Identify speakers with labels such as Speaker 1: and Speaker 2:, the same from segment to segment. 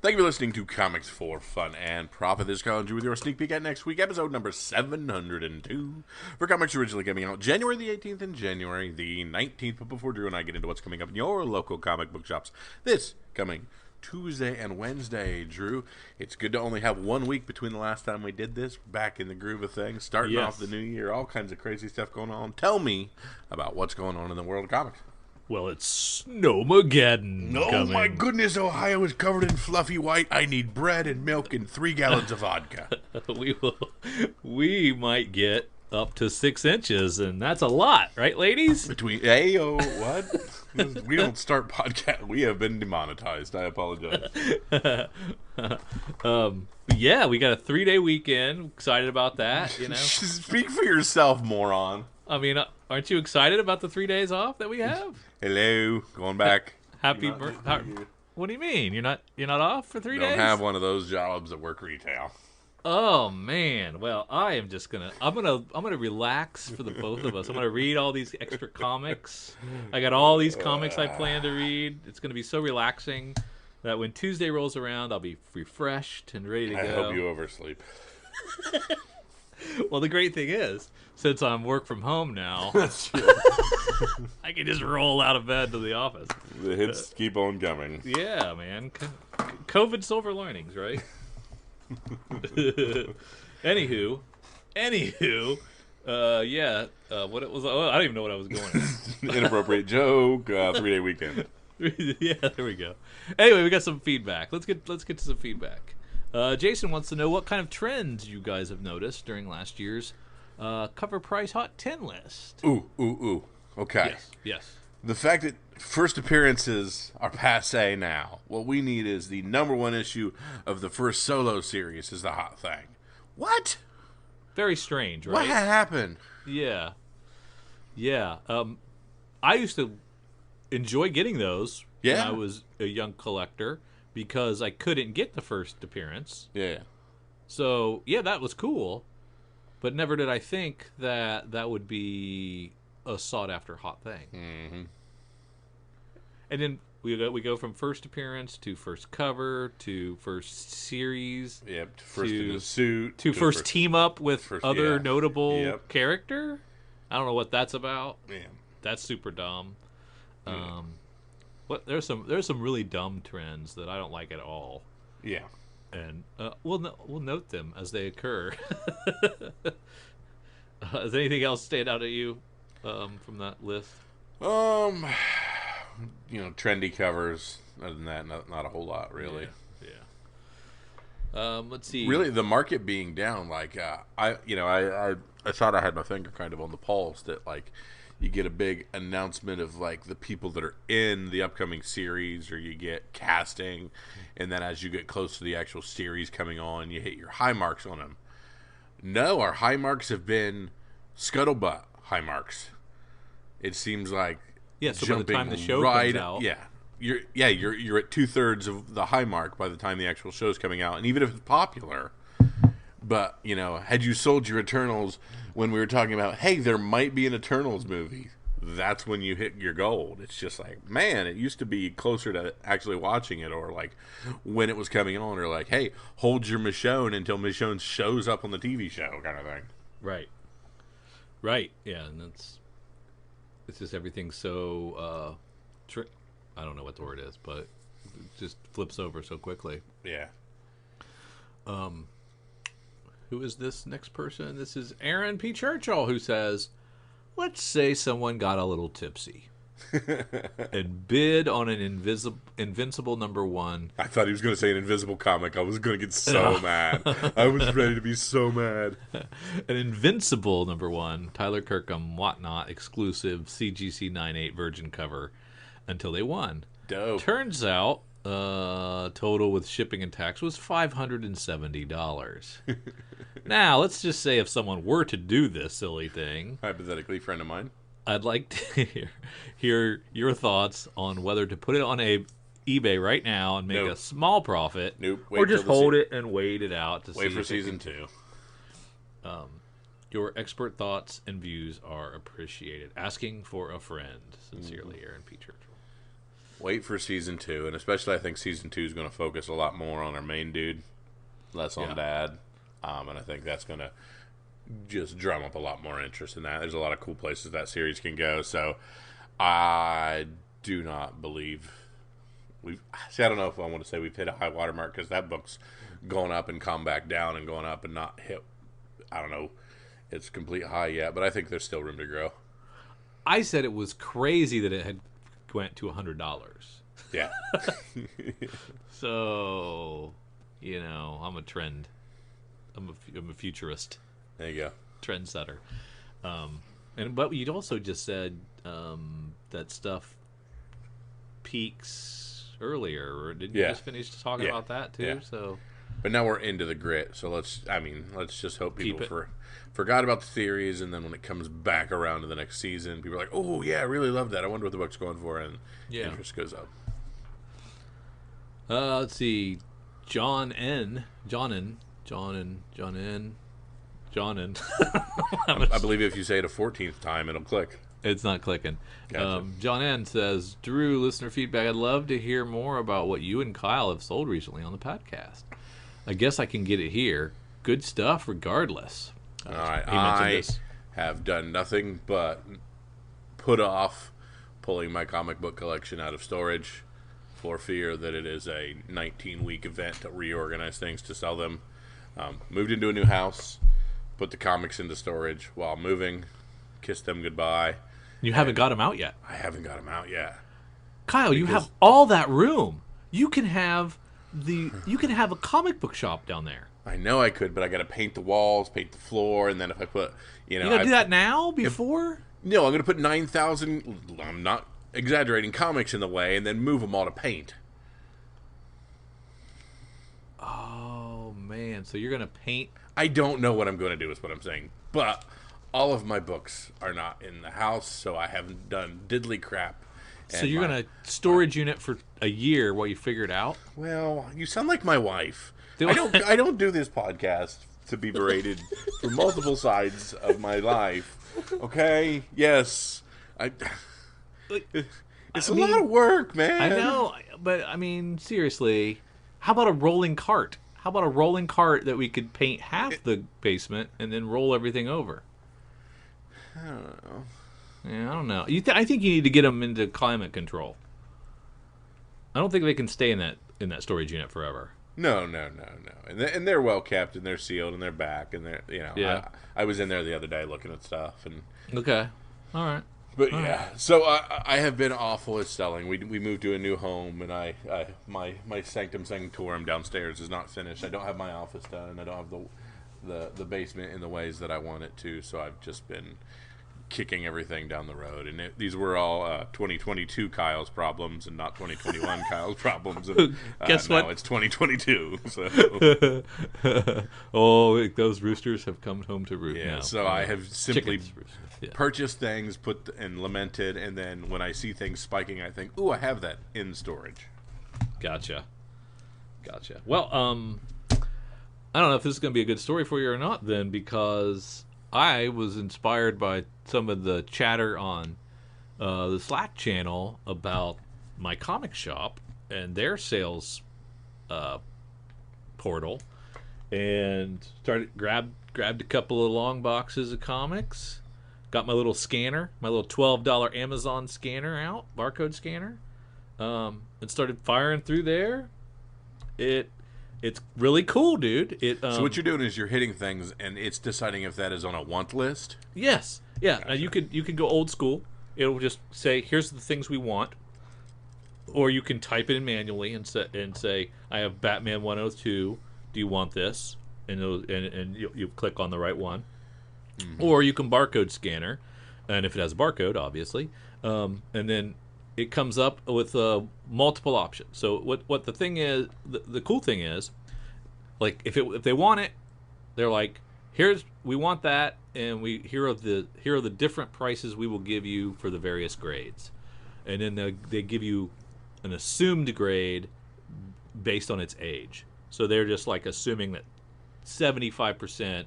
Speaker 1: Thank you for listening to Comics for Fun and Profit. This is Colin Drew with your sneak peek at next week, episode number 702 for comics originally coming out January the 18th and January the 19th. But before Drew and I get into what's coming up in your local comic book shops this coming Tuesday and Wednesday, Drew, it's good to only have 1 week between the last time we did this, back in the groove of things, starting off the new year, all kinds of crazy stuff going on. Tell me about what's going on in the world of comics.
Speaker 2: Well, it's Snowmageddon.
Speaker 1: Oh my goodness, Ohio is covered in fluffy white. I need bread and milk and 3 gallons of vodka.
Speaker 2: We might get up to 6 inches, and that's a lot, right, ladies?
Speaker 1: What? We don't start podcast. We have been demonetized. I apologize.
Speaker 2: Yeah, we got a 3-day weekend. Excited about that, you know.
Speaker 1: Speak for yourself, moron.
Speaker 2: I mean, aren't you excited about the 3 days off that we have?
Speaker 1: Hello, going back.
Speaker 2: Happy birthday. What do you mean? You're not off for 3 days?
Speaker 1: Don't have one of those jobs that work retail.
Speaker 2: Oh man. Well, I'm gonna relax for the both of us. I'm gonna read all these extra comics. I got all these comics I plan to read. It's gonna be so relaxing that when Tuesday rolls around, I'll be refreshed and ready to go.
Speaker 1: I hope you oversleep.
Speaker 2: Well, the great thing is, since I'm work from home now, I can just roll out of bed to the office.
Speaker 1: The hits keep on coming.
Speaker 2: Yeah, man. COVID silver linings, right? Anywho, what it was? Oh, I don't even know what I was going.
Speaker 1: Inappropriate joke. 3-day weekend.
Speaker 2: Yeah, there we go. Anyway, we got some feedback. Let's get to some feedback. Jason wants to know what kind of trends you guys have noticed during last year's cover price Hot 10 list.
Speaker 1: Ooh. Okay.
Speaker 2: Yes.
Speaker 1: The fact that first appearances are passé now. What we need is the number 1 issue of the first solo series is the hot thing. What?
Speaker 2: Very strange, right?
Speaker 1: What happened?
Speaker 2: Yeah. I used to enjoy getting those when I was a young collector because I couldn't get the first appearance.
Speaker 1: Yeah.
Speaker 2: So, yeah, that was cool. But never did I think that would be a sought-after hot thing.
Speaker 1: Mm-hmm.
Speaker 2: And then we go from first appearance to first cover to first series.
Speaker 1: Yep. To first in the suit.
Speaker 2: To first team up with other notable character. I don't know what that's about.
Speaker 1: Yeah.
Speaker 2: That's super dumb. There's some really dumb trends that I don't like at all.
Speaker 1: Yeah.
Speaker 2: And we'll note them as they occur. Does anything else stand out at you from that list?
Speaker 1: Trendy covers. Other than that, not a whole lot, really.
Speaker 2: Yeah. Let's see.
Speaker 1: Really, the market being down, like I thought I had my finger kind of on the pulse that like you get a big announcement of like the people that are in the upcoming series, or you get casting, and then as you get close to the actual series coming on, you hit your high marks on them. No, our high marks have been scuttlebutt high marks. It seems like
Speaker 2: so by the time the show comes out,
Speaker 1: you're at 2/3 of the high mark by the time the actual show's coming out, and even if it's popular. But, had you sold your Eternals when we were talking about, hey, there might be an Eternals movie, that's when you hit your gold. It's just like, man, it used to be closer to actually watching it, or like when it was coming on, or like, hey, hold your Michonne until Michonne shows up on the TV show kind of thing.
Speaker 2: Right. Yeah, and it's just everything so, I don't know what the word is, but it just flips over so quickly.
Speaker 1: Yeah.
Speaker 2: Who is this next person? This is Aaron P. Churchill, who says, let's say someone got a little tipsy and bid on an Invincible #1.
Speaker 1: I thought he was going to say an Invisible comic. I was going to get so mad. I was ready to be so mad.
Speaker 2: An Invincible #1, Tyler Kirkham, whatnot, exclusive CGC 9/8 Virgin cover until they won.
Speaker 1: Dope.
Speaker 2: Turns out, total with shipping and tax was $570. Now, let's just say if someone were to do this silly thing,
Speaker 1: hypothetically, friend of mine,
Speaker 2: I'd like to hear your thoughts on whether to put it on eBay right now and make a small profit, or just hold it and wait it out to
Speaker 1: wait for season 2.
Speaker 2: Your expert thoughts and views are appreciated. Asking for a friend. Sincerely, Aaron P. Churchill.
Speaker 1: Wait for season 2, and especially I think season 2 is going to focus a lot more on our main dude, less on Dad, and I think that's going to just drum up a lot more interest in that. There's a lot of cool places that series can go, so I do not believe I don't know if I want to say we've hit a high water mark, because that book's going up and come back down and going up and not hit, I don't know, its complete high yet, but I think there's still room to grow.
Speaker 2: I said it was crazy that it had went to $100.
Speaker 1: Yeah.
Speaker 2: So, I'm a trend. I'm a futurist.
Speaker 1: There you go.
Speaker 2: Trendsetter. But you'd also just said that stuff peaks earlier, or didn't you just finish talking about that too?
Speaker 1: Yeah.
Speaker 2: So,
Speaker 1: but now we're into the grit, so let's just hope people forgot about the theories, and then when it comes back around to the next season, people are like, oh yeah, I really love that, I wonder what the book's going for, and interest goes up.
Speaker 2: Let's see, John N.
Speaker 1: I believe if you say it a 14th time, it'll click.
Speaker 2: It's not clicking.
Speaker 1: Gotcha.
Speaker 2: John N. says, Drew, listener feedback. I'd love to hear more about what you and Kyle have sold recently on the podcast. I guess I can get it here. Good stuff regardless.
Speaker 1: All right. I have done nothing but put off pulling my comic book collection out of storage for fear that it is a 19-week event to reorganize things to sell them. Moved into a new house, put the comics into storage while moving, kissed them goodbye.
Speaker 2: You haven't got them out yet.
Speaker 1: I haven't got them out yet.
Speaker 2: Kyle, you have all that room. You can have a comic book shop down there.
Speaker 1: I know I could, but I got to paint the walls, paint the floor, and then if I put,
Speaker 2: you got to do that now before?
Speaker 1: No, I'm going to put 9,000. I'm not exaggerating, comics in the way, and then move them all to paint.
Speaker 2: Oh man! So you're going to paint?
Speaker 1: I don't know what I'm going to do. Is what I'm saying, but. All of my books are not in the house, so I haven't done diddly crap.
Speaker 2: So you're going to storage unit for a year while you figure it out?
Speaker 1: Well, you sound like my wife. I don't do this podcast to be berated for multiple sides of my life. Okay? Yes. It's a lot of work, man.
Speaker 2: I know, but seriously, how about a rolling cart? How about a rolling cart that we could paint half the basement and then roll everything over?
Speaker 1: I don't know.
Speaker 2: Yeah, I don't know. I think you need to get them into climate control. I don't think they can stay in that storage unit forever.
Speaker 1: No. And they're well kept, and they're sealed, and they're back, and they're
Speaker 2: Yeah.
Speaker 1: I was in there the other day looking at stuff, and
Speaker 2: okay, all right.
Speaker 1: But so I have been awful at selling. We moved to a new home, and my sanctum sanctorum downstairs is not finished. I don't have my office done. I don't have the basement in the ways that I want it to. So I've just been kicking everything down the road, and these were all 2022 Kyle's problems and not 2021 Kyle's problems. And,
Speaker 2: Guess what?
Speaker 1: Now it's 2022. So.
Speaker 2: Oh, those roosters have come home to roost.
Speaker 1: Yeah.
Speaker 2: Now.
Speaker 1: So I have simply
Speaker 2: Chickens,
Speaker 1: purchased things, and lamented, and then when I see things spiking, I think, "Ooh, I have that in storage."
Speaker 2: Gotcha. Well, I don't know if this is going to be a good story for you or not, then, because I was inspired by some of the chatter on the Slack channel about my comic shop and their sales portal, and grabbed a couple of long boxes of comics, got my little scanner, my little $12 Amazon scanner out, barcode scanner, and started firing through there. It's really cool, dude.
Speaker 1: So what you're doing is you're hitting things, and it's deciding if that is on a want list?
Speaker 2: Yes. Yeah.
Speaker 1: Gotcha.
Speaker 2: You could go old school. It'll just say, here's the things we want. Or you can type it in manually and say, I have Batman 102. Do you want this? And you click on the right one. Mm-hmm. Or you can barcode scanner, and if it has a barcode, obviously. And then it comes up with multiple options. So what the thing is, the cool thing is, like if they want it, they're like, we want that, and here are the different prices we will give you for the various grades, and then they give you an assumed grade based on its age. So they're just like assuming that 75%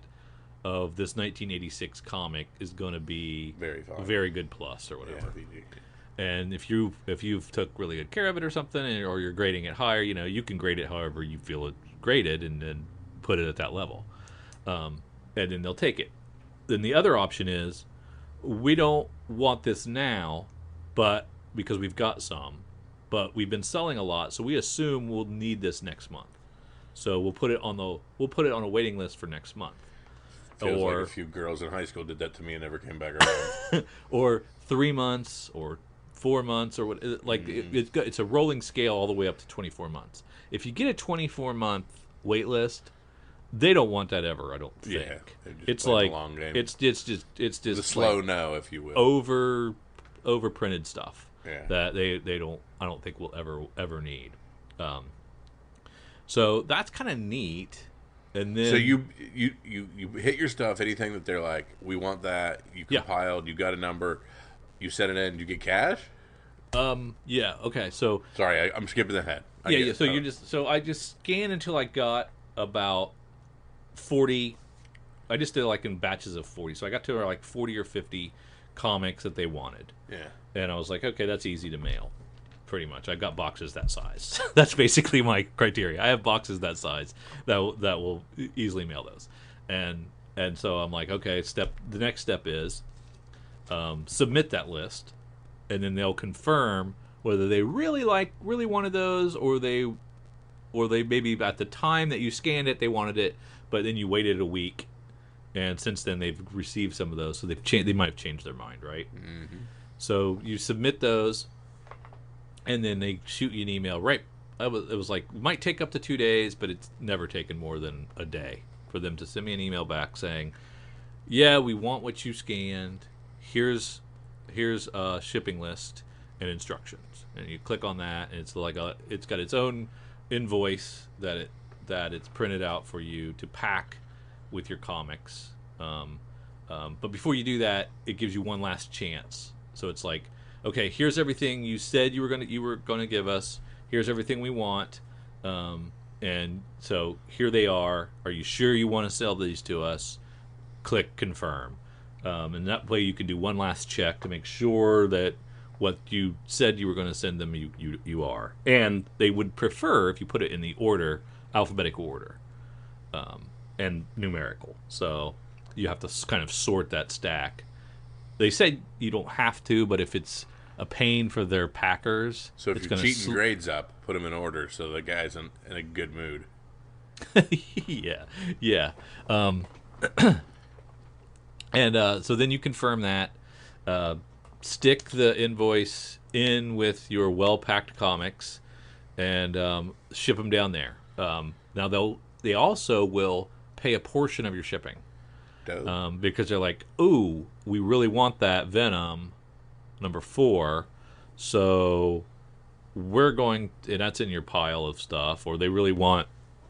Speaker 2: of this 1986 comic is going to be
Speaker 1: very fine,
Speaker 2: very good plus or whatever.
Speaker 1: Yeah.
Speaker 2: And if you've took really good care of it or something, or you're grading it higher, you can grade it however you feel it graded, and then put it at that level, and then they'll take it. Then the other option is, we don't want this now, but because we've got some, but we've been selling a lot, so we assume we'll need this next month. So we'll put it on a waiting list for next month.
Speaker 1: Feels like a few girls in high school did that to me and never came back around.
Speaker 2: Or 3 months, or 4 months, or what? It's a rolling scale all the way up to 24 months. If you get a 24-month wait list, they don't want that ever. I don't think.
Speaker 1: Yeah,
Speaker 2: it's like
Speaker 1: the long game.
Speaker 2: It's just
Speaker 1: the slow no, if you will.
Speaker 2: Overprinted stuff.
Speaker 1: Yeah.
Speaker 2: That they don't. I don't think we'll ever need. So that's kind of neat. And then,
Speaker 1: so you hit your stuff. Anything that they're like, we want that. You compiled. You got a number. You set it in. You get cash.
Speaker 2: Yeah. Okay. So
Speaker 1: sorry, I'm skipping ahead.
Speaker 2: Yeah. So I just scanned until I got about 40. I just did like in batches of 40. So I got to like 40 or 50 comics that they wanted.
Speaker 1: Yeah.
Speaker 2: And I was like, okay, that's easy to mail. Pretty much. I've got boxes that size. That's basically my criteria. I have boxes that size that will easily mail those. And so I'm like, okay, the next step is submit that list, and then they'll confirm whether they really wanted those, or they maybe at the time that you scanned it they wanted it, but then you waited a week, and since then they've received some of those, so they might have changed their mind, right?
Speaker 1: Mm-hmm.
Speaker 2: So you submit those, and then they shoot you an email. Right, it was like, it might take up to 2 days, but it's never taken more than a day for them to send me an email back saying, yeah, we want what you scanned. Here's a shipping list and instructions. And you click on that, and it's got its own invoice that it's printed out for you to pack with your comics. But before you do that, it gives you one last chance. So it's like, okay, here's everything you said you were gonna give us. Here's everything we want, and so here they are. Are you sure you want to sell these to us? Click confirm, and that way you can do one last check to make sure that what you said you were going to send them, you are. And they would prefer if you put it in the alphabetical order, and numerical. So you have to kind of sort that stack. They say you don't have to, but if it's a pain for their packers,
Speaker 1: so if you're cheating grades up, put them in order so the guy's in a good mood.
Speaker 2: yeah. And so then you confirm that, stick the invoice in with your well-packed comics, and ship them down there. Now they also will pay a portion of your shipping, because they're like, ooh, we really want that Venom number 4, so we're going, and that's in your pile of stuff. Or they really want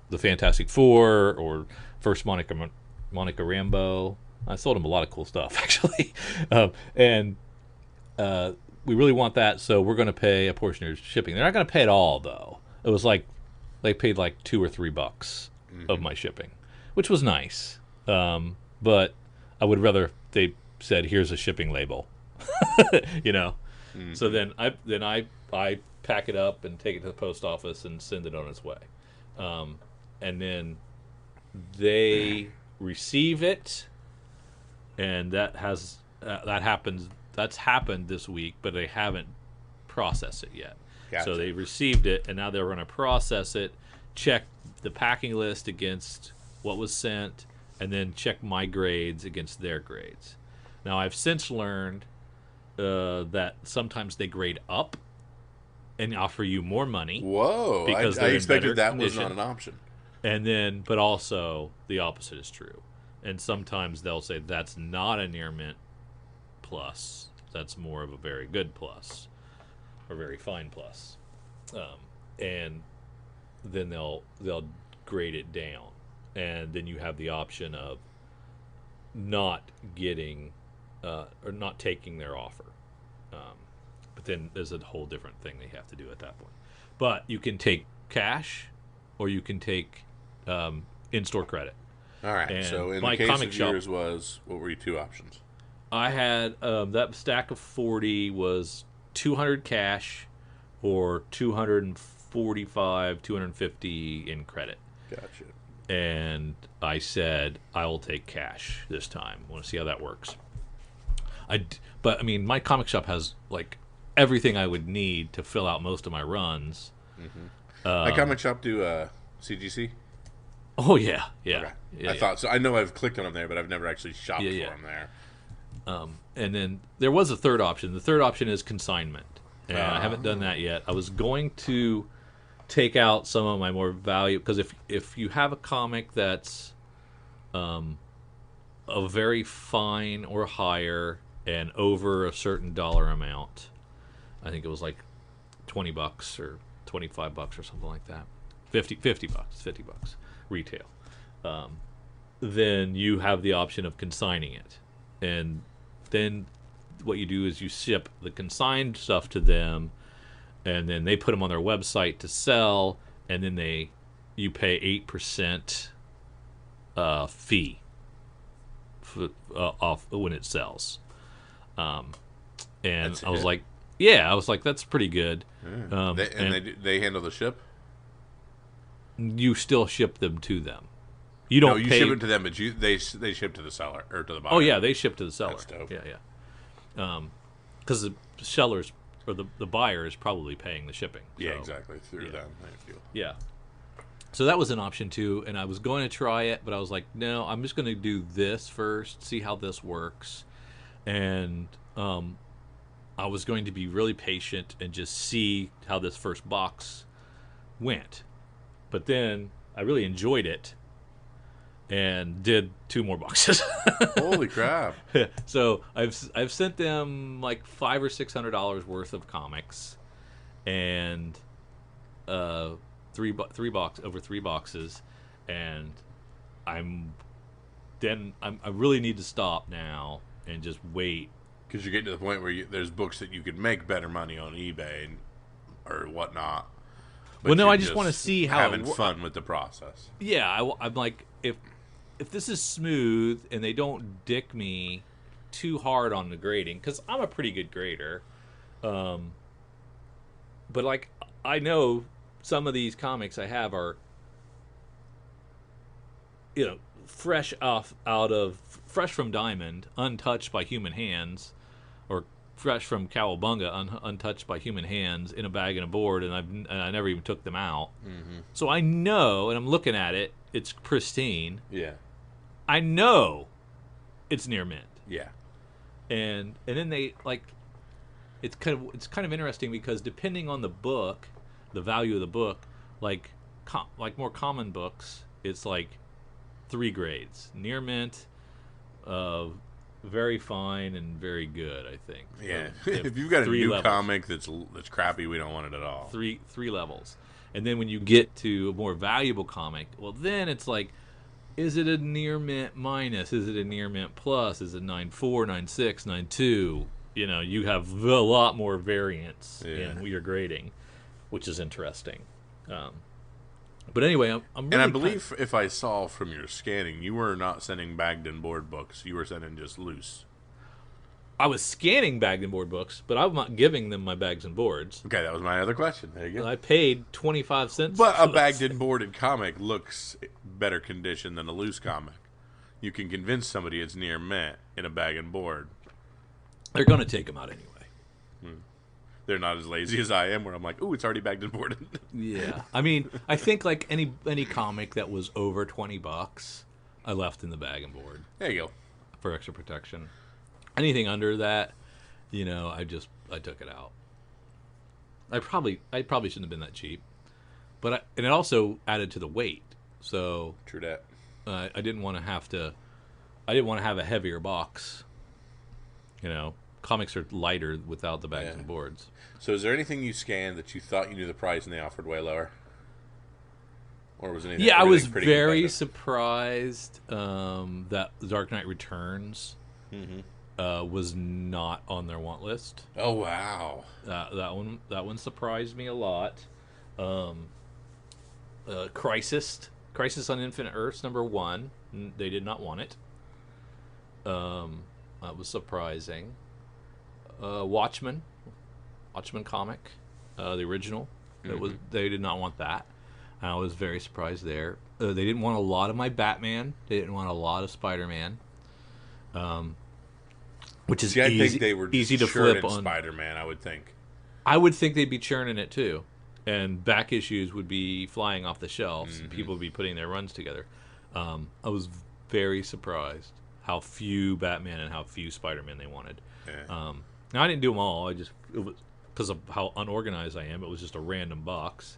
Speaker 2: the Fantastic Four, or first Monica Rambeau. I sold them a lot of cool stuff, actually. And we really want that, so we're going to pay a portion of your shipping. They're not going to pay it all, though. It was like they paid like $2 or $3 of my shipping, which was nice. But I would rather they said, "Here's a shipping label," So then I pack it up and take it to the post office and send it on its way, and then they receive it, and that happens. That's happened this week, but they haven't processed it yet.
Speaker 1: Gotcha.
Speaker 2: So they received it, and now they're going to process it, check the packing list against what was sent, and then check my grades against their grades. Now, I've since learned that sometimes they grade up and offer you more money.
Speaker 1: Whoa!
Speaker 2: Because
Speaker 1: I expected that
Speaker 2: condition.
Speaker 1: was not an option.
Speaker 2: And then, but also the opposite is true. And sometimes they'll say that's not a near mint plus. That's more of a very good plus, or very fine plus. And then they'll grade it down, and then you have the option of not getting or not taking their offer. But then there's a whole different thing they have to do at that point. But you can take cash, or you can take in-store credit.
Speaker 1: All right.
Speaker 2: And
Speaker 1: so in
Speaker 2: my
Speaker 1: the case
Speaker 2: comic
Speaker 1: of
Speaker 2: shop,
Speaker 1: yours, what were your two options?
Speaker 2: I had that stack of 40 was 200 cash or 245, 250 in credit.
Speaker 1: Gotcha.
Speaker 2: And I said, I will take cash this time. I want to see how that works. But I mean, my comic shop has like everything I would need to fill out most of my runs.
Speaker 1: My comic shop do CGC.
Speaker 2: Oh yeah.
Speaker 1: Okay.
Speaker 2: Yeah,
Speaker 1: I thought so. I know I've clicked on them there, but I've never actually shopped for them there.
Speaker 2: And then there was a third option. The third option is consignment, and I haven't done that yet. I was going to take out some of my more value, because if you have a comic that's a very fine or higher and over a certain dollar amount, I think it was like $20 or $25 or something like that, 50 bucks retail, then you have the option of consigning it. And then what you do is you ship the consigned stuff to them, and then they put them on their website to sell, and then you pay 8% fee off when it sells. And
Speaker 1: That's
Speaker 2: I was
Speaker 1: it?
Speaker 2: like, yeah, I was like, that's pretty good.
Speaker 1: Yeah. They handle the ship?
Speaker 2: You still ship them to them. You don't.
Speaker 1: No, you
Speaker 2: pay...
Speaker 1: ship it to them, but they ship to the seller or to the buyer.
Speaker 2: Oh yeah, they ship to the seller.
Speaker 1: That's dope.
Speaker 2: Yeah. Because the sellers or the buyer is probably paying the shipping.
Speaker 1: Yeah,
Speaker 2: so,
Speaker 1: exactly, through them. I feel.
Speaker 2: Yeah. So that was an option too, and I was going to try it, but I was like, no, I'm just going to do this first, see how this works, and I was going to be really patient and just see how this first box went. But then I really enjoyed it and did 2 more boxes.
Speaker 1: Holy crap!
Speaker 2: So I've sent them like $500 or $600 worth of comics, and three boxes, and I really need to stop now and just wait.
Speaker 1: Because you're getting to the point where there's books that you could make better money on eBay or whatnot. But
Speaker 2: Well, no,
Speaker 1: you're
Speaker 2: I just want to see how
Speaker 1: having fun with the process.
Speaker 2: Yeah, I'm like, if this is smooth and they don't dick me too hard on the grading, because I'm a pretty good grader, but like I know some of these comics I have are, fresh from Diamond, untouched by human hands, or fresh from Cowabunga, untouched by human hands, in a bag and a board, and I never even took them out. Mm-hmm. So I know, and I'm looking at it, it's pristine.
Speaker 1: Yeah.
Speaker 2: I know it's near mint.
Speaker 1: Yeah.
Speaker 2: And then they like, it's kind of interesting, because depending on the book, the value of the book, like more common books, it's like 3 grades: near mint, very fine, and very good. I think.
Speaker 1: Yeah.
Speaker 2: So
Speaker 1: if you've got a new
Speaker 2: levels.
Speaker 1: comic that's crappy, we don't want it at all.
Speaker 2: Three levels. And then when you get to a more valuable comic, well, then it's like, is it a near mint minus? Is it a near mint plus? Is it 9.4, 9.6, 9.2? You have a lot more variance in your grading, which is interesting. But anyway, I'm really
Speaker 1: and I believe if I saw from your scanning, you were not sending bagged and board books. You were sending just loose.
Speaker 2: I was scanning bagged and board books, but I'm not giving them my bags and boards.
Speaker 1: Okay, that was my other question. There you go.
Speaker 2: I paid 25 cents.
Speaker 1: But a bagged and boarded comic looks better condition than a loose comic. You can convince somebody it's near mint in a bag and board.
Speaker 2: They're going to take them out anyway.
Speaker 1: They're not as lazy as I am, where I'm like, ooh, it's already bagged and boarded.
Speaker 2: Yeah. I mean, I think like any comic that was over $20, I left in the bag and board.
Speaker 1: There you go.
Speaker 2: For extra protection. Anything under that, I took it out. I probably shouldn't have been that cheap, and it also added to the weight. So
Speaker 1: True that.
Speaker 2: I didn't want to have a heavier box. Comics are lighter without the bags and boards.
Speaker 1: So is there anything you scanned that you thought you knew the price and they offered way lower? Or was anything?
Speaker 2: Yeah, I was
Speaker 1: pretty
Speaker 2: very surprised that Dark Knight Returns was not on their want list.
Speaker 1: Oh wow,
Speaker 2: that one surprised me a lot. Crisis on Infinite Earths #1. They did not want it. That was surprising. Watchmen Watchmen comic, the original. It was they did not want that. I was very surprised there. They didn't want a lot of my Batman. They didn't want a lot of Spider-Man. Which is
Speaker 1: I
Speaker 2: easy,
Speaker 1: think they were
Speaker 2: easy to flip on.
Speaker 1: Spider-Man, I would think.
Speaker 2: I would think they'd be churning it too, and back issues would be flying off the shelves. And people would be putting their runs together. I was very surprised how few Batman and how few Spider-Man they wanted.
Speaker 1: Yeah.
Speaker 2: Now I didn't do them all. It was because of how unorganized I am. It was just a random box,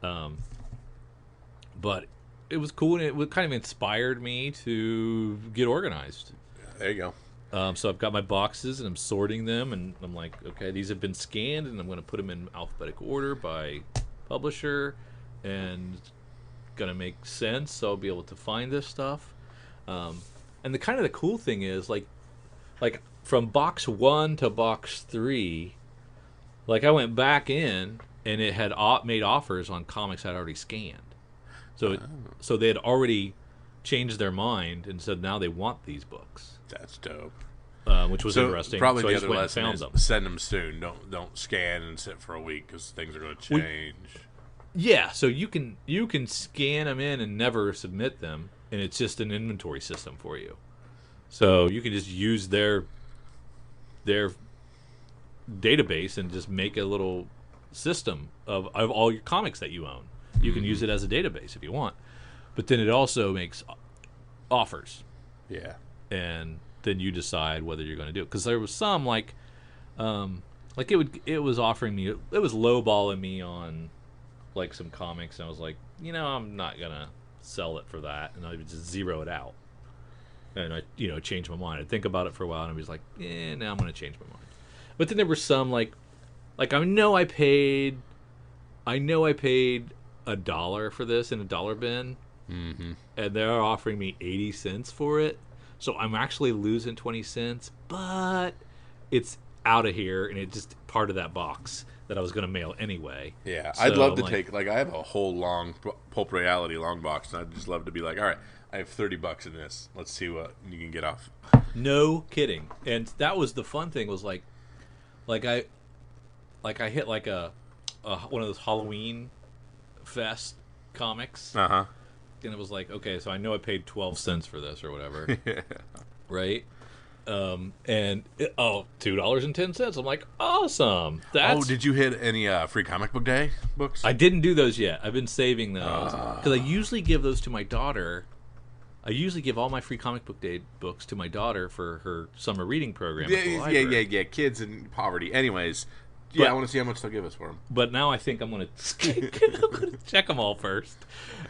Speaker 2: but it was cool, and it kind of inspired me to get organized.
Speaker 1: There you go.
Speaker 2: So I've got my boxes, and I'm sorting them, and I'm like, okay, these have been scanned, and I'm going to put them in alphabetical order by publisher, and going to make sense, so I'll be able to find this stuff. And the kind of the cool thing is, like from box 1 to box 3, like I went back in, and it had made offers on comics I'd already scanned. So they had already changed their mind and said now they want these books.
Speaker 1: That's dope.
Speaker 2: Which was interesting.
Speaker 1: Probably
Speaker 2: so
Speaker 1: the
Speaker 2: I just
Speaker 1: other
Speaker 2: went and
Speaker 1: lesson
Speaker 2: found
Speaker 1: is
Speaker 2: them.
Speaker 1: send them soon. Don't scan and sit for a week because things are going to change.
Speaker 2: Yeah, so you can scan them in and never submit them, and it's just an inventory system for you. So you can just use their database and just make a little system of all your comics that you own. You can use it as a database if you want, but then it also makes offers.
Speaker 1: Yeah.
Speaker 2: And then you decide whether you're going to do it. Because there was some like it was offering me, it was lowballing me on like some comics, and I was like, I'm not gonna sell it for that, and I would just zero it out, and I change my mind. I'd think about it for a while, and I was like, now I'm gonna change my mind. But then there were some like I know I paid $1 for this in a dollar bin, and they're offering me 80 cents for it. So I'm actually losing 20 cents, but it's out of here, and it's just part of that box that I was going to mail anyway.
Speaker 1: Yeah,
Speaker 2: so
Speaker 1: I'd love to take, I have a whole long Pulp Reality long box, and I'd just love to be like, all right, I have $30 in this. Let's see what you can get off.
Speaker 2: No kidding. And that was the fun thing, was I hit like a one of those Halloween Fest comics.
Speaker 1: Uh-huh.
Speaker 2: And it was like, okay, so I know I paid 12 cents for this or whatever.
Speaker 1: Yeah.
Speaker 2: Right? And $2.10. I'm like, awesome.
Speaker 1: Did you hit any free comic book day books?
Speaker 2: I didn't do those yet. I've been saving those because I usually give those to my daughter. I usually give all my free comic book day books to my daughter for her summer reading program.
Speaker 1: Yeah. Kids in poverty. Anyways, I want to see how much they'll give us for them.
Speaker 2: But now I think I'm going to check them all first.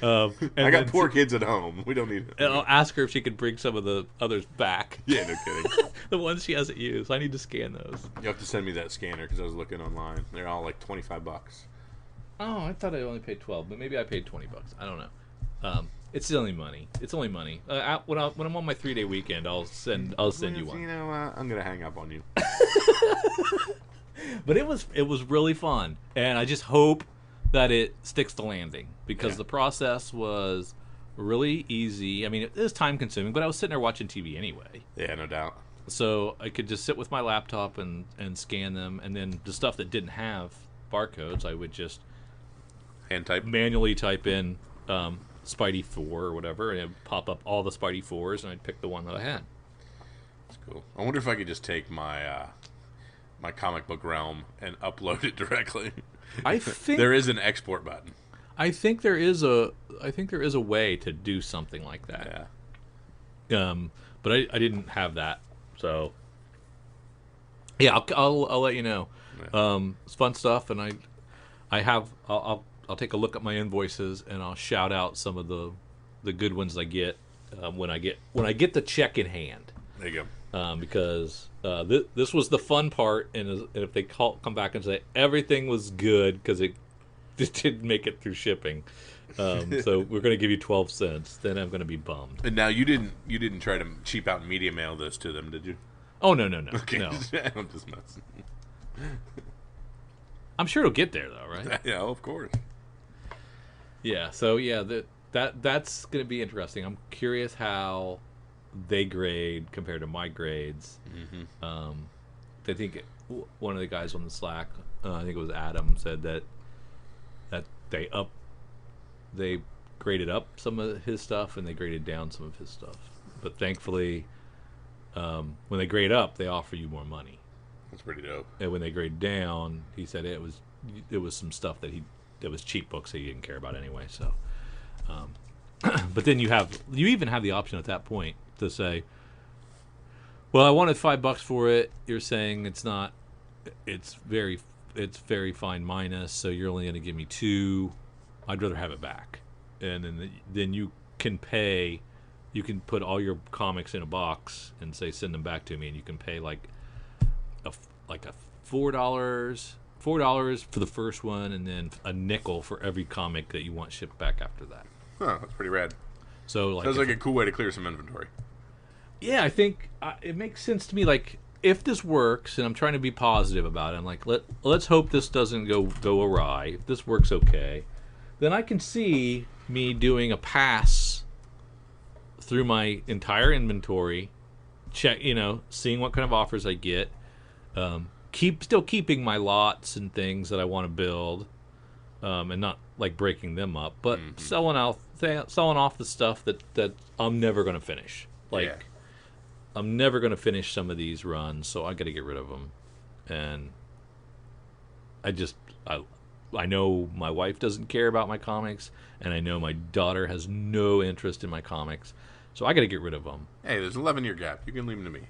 Speaker 1: I got poor kids at home. We don't need it.
Speaker 2: I'll ask her if she could bring some of the others back.
Speaker 1: Yeah, no kidding.
Speaker 2: The ones she hasn't used. I need to scan those.
Speaker 1: You have to send me that scanner because I was looking online. They're all like $25.
Speaker 2: Oh, I thought I only paid 12, but maybe I paid $20. I don't know. It's only money. It's only money. When I'm on my 3-day weekend, I'll send you one.
Speaker 1: I'm gonna hang up on you.
Speaker 2: But it was really fun, and I just hope that it sticks to landing, because the process was really easy. I mean, it is time consuming, but I was sitting there watching TV anyway.
Speaker 1: Yeah, no doubt.
Speaker 2: So I could just sit with my laptop and scan them, and then the stuff that didn't have barcodes, I would just manually type in Spidey 4 or whatever, and it would pop up all the Spidey 4s, and I'd pick the one that I had.
Speaker 1: That's cool. I wonder if I could just take my my comic book realm and upload it directly.
Speaker 2: I think
Speaker 1: there is an export button.
Speaker 2: I think there is a way to do something like that.
Speaker 1: Yeah.
Speaker 2: But I didn't have that, so yeah, I'll let you know. Yeah. It's fun stuff, and I'll take a look at my invoices, and I'll shout out some of the good ones I get when I get the check in hand.
Speaker 1: There you go.
Speaker 2: Because this was the fun part, and if they come back and say everything was good because it just didn't make it through shipping, so we're going to give you 12 cents, then I'm going to be bummed.
Speaker 1: And now you didn't try to cheap out and media mail this to them, did you?
Speaker 2: Oh no.
Speaker 1: Okay.
Speaker 2: No.
Speaker 1: I'm just messing.
Speaker 2: I'm sure it'll get there though, right?
Speaker 1: Yeah, of course.
Speaker 2: Yeah. So yeah, that's going to be interesting. I'm curious how they grade compared to my grades.
Speaker 1: Mm-hmm.
Speaker 2: I think one of the guys on the Slack I think it was Adam, said that they graded up some of his stuff and they graded down some of his stuff. But thankfully, when they grade up, they offer you more money.
Speaker 1: That's pretty dope.
Speaker 2: And when they grade down, he said it was some stuff that was cheap books that he didn't care about anyway. So, but then you even have the option at that point to say, well, I wanted $5 for it. You're saying it's not. It's very fine minus. So you're only going to give me $2. I'd rather have it back. And then you can pay. You can put all your comics in a box and say send them back to me, and you can pay like a $4 for the first one, and then a nickel for every comic that you want shipped back after that.
Speaker 1: Huh, that's pretty rad.
Speaker 2: So
Speaker 1: sounds like a cool way to clear some inventory.
Speaker 2: Yeah, I think it makes sense to me. Like, if this works, and I'm trying to be positive about it, I'm like, let's hope this doesn't go awry. If this works okay, then I can see me doing a pass through my entire inventory, seeing what kind of offers I get, still keeping my lots and things that I want to build, and not like breaking them up, but selling off the stuff that I'm never going to finish. I'm never going to finish some of these runs, so I got to get rid of them. And I know my wife doesn't care about my comics, and I know my daughter has no interest in my comics, so I got to get rid of them.
Speaker 1: Hey, there's an 11-year gap. You can leave them to me.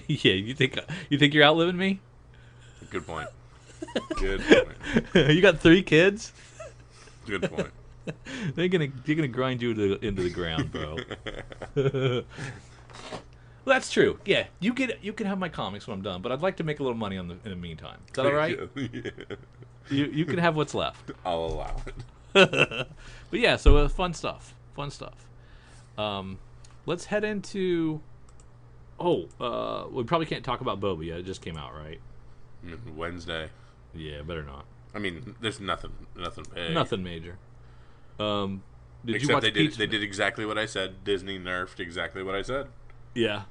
Speaker 2: Yeah, you think you're outliving me?
Speaker 1: Good point. Good point.
Speaker 2: You got 3 kids?
Speaker 1: Good point.
Speaker 2: They're gonna grind you into the ground, bro. Well, that's true. Yeah, you can have my comics when I'm done, but I'd like to make a little money in the meantime. Is that all right?
Speaker 1: Yeah.
Speaker 2: You can have what's left.
Speaker 1: I'll allow it.
Speaker 2: But yeah, so fun stuff. Let's head into. We probably can't talk about Boba yet. It just came out, right?
Speaker 1: Wednesday.
Speaker 2: Yeah, better not.
Speaker 1: I mean, there's nothing big.
Speaker 2: Nothing major. Did
Speaker 1: Except
Speaker 2: you watch
Speaker 1: they did exactly what I said. Disney nerfed exactly what I said.
Speaker 2: Yeah.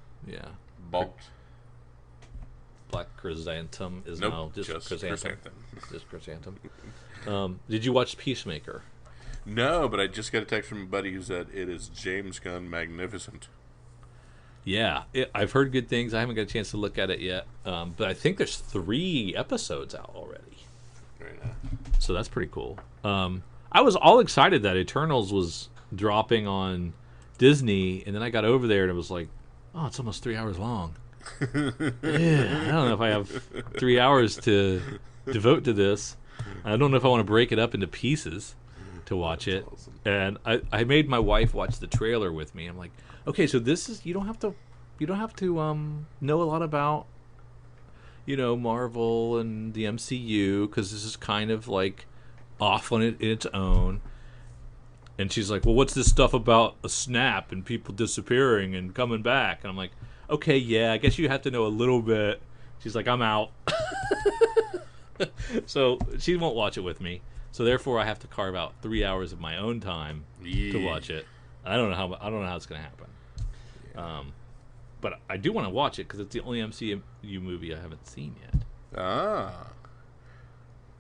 Speaker 1: Bulked.
Speaker 2: Black Chrysanthemum is
Speaker 1: Nope,
Speaker 2: now just Chrysanthemum.
Speaker 1: Chrysanthemum.
Speaker 2: Just Chrysanthemum. Did you watch Peacemaker?
Speaker 1: No, but I just got a text from a buddy who said it is James Gunn magnificent.
Speaker 2: Yeah, I've heard good things. I haven't got a chance to look at it yet, but I think there's 3 episodes out already.
Speaker 1: Very nice.
Speaker 2: So that's pretty cool. I was all excited that Eternals was dropping on Disney, and then I got over there and it was like, oh, it's almost 3 hours long. Yeah, I don't know if I have 3 hours to devote to this. I don't know if I want to break it up into pieces to watch it.
Speaker 1: Awesome.
Speaker 2: And I made my wife watch the trailer with me. I'm like, okay, so this is you don't have to know a lot about Marvel and the MCU, because this is kind of like off on it in its own. And she's like, well, what's this stuff about a snap and people disappearing and coming back? And I'm like, okay, yeah, I guess you have to know a little bit. She's like, I'm out. So she won't watch it with me. So therefore I have to carve out 3 hours of my own time to watch it. I don't know how it's going to happen. Yeah. But I do want to watch it because it's the only MCU movie I haven't seen yet.
Speaker 1: Ah.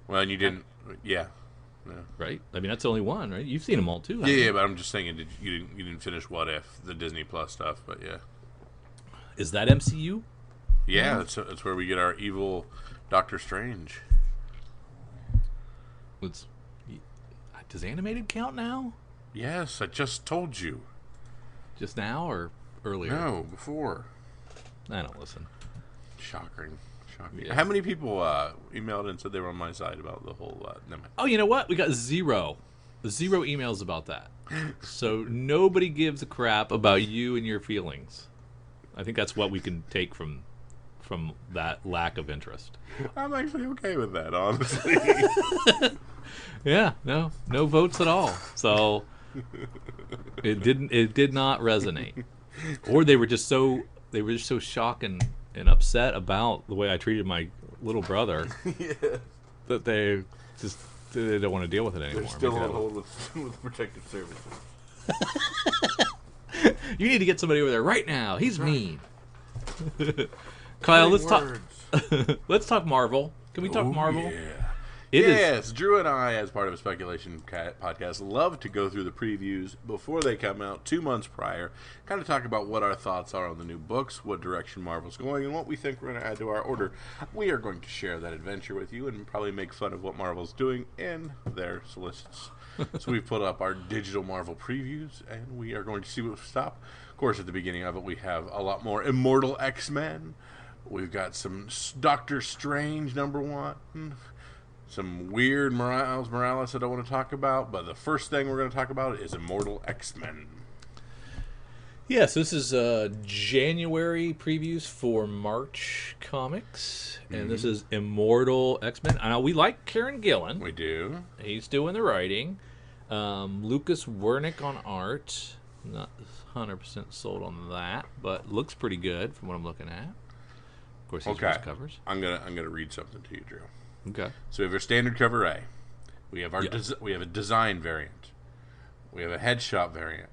Speaker 1: Well, and you didn't. Yeah. No.
Speaker 2: Right? I mean, that's the only one, right? You've seen them all too.
Speaker 1: Yeah, but I'm just saying, you didn't finish What If, the Disney Plus stuff, but yeah.
Speaker 2: Is that MCU?
Speaker 1: Yeah, that's where we get our evil Doctor Strange.
Speaker 2: Does animated count now?
Speaker 1: Yes, I just told you.
Speaker 2: Just now or earlier?
Speaker 1: No, before.
Speaker 2: I don't listen.
Speaker 1: Shocking.
Speaker 2: Yeah.
Speaker 1: How many people emailed and said they were on my side about the whole...
Speaker 2: Oh, you know what? We got zero emails about that. So nobody gives a crap about you and your feelings. I think that's what we can take from that lack of interest.
Speaker 1: I'm actually okay with that, honestly.
Speaker 2: Yeah, no votes at all. So it did not resonate. Or they were just so shocked and upset about the way I treated my little brother that they don't want to deal with it anymore.
Speaker 1: They're still on hold with protective services.
Speaker 2: You need to get somebody over there right now. He's mean. Kyle, let's talk. Let's talk Marvel. Can we talk Marvel?
Speaker 1: Yeah.
Speaker 2: It is.
Speaker 1: Yes, Drew and I, as part of a speculation podcast, love to go through the previews before they come out 2 months prior, kind of talk about what our thoughts are on the new books, what direction Marvel's going, and what we think we're going to add to our order. We are going to share that adventure with you and probably make fun of what Marvel's doing in their solicits. So we've put up our digital Marvel previews, and we are going to see what we stop. Of course, at the beginning of it, we have a lot more Immortal X-Men. We've got some Doctor Strange #1. Some weird Miles Morales I don't want to talk about, but the first thing we're going to talk about is Immortal X-Men.
Speaker 2: Yes, this is January previews for March comics, and this is Immortal X-Men. Now, we like Kieran Gillen.
Speaker 1: We do.
Speaker 2: He's doing the writing. Lucas Wernick on art. Not 100% sold on that, but looks pretty good from what I'm looking at. Of course, he's first covers.
Speaker 1: I'm gonna read something to you, Drew.
Speaker 2: Okay.
Speaker 1: So we have our standard cover A. We have our we have a design variant. We have a headshot variant.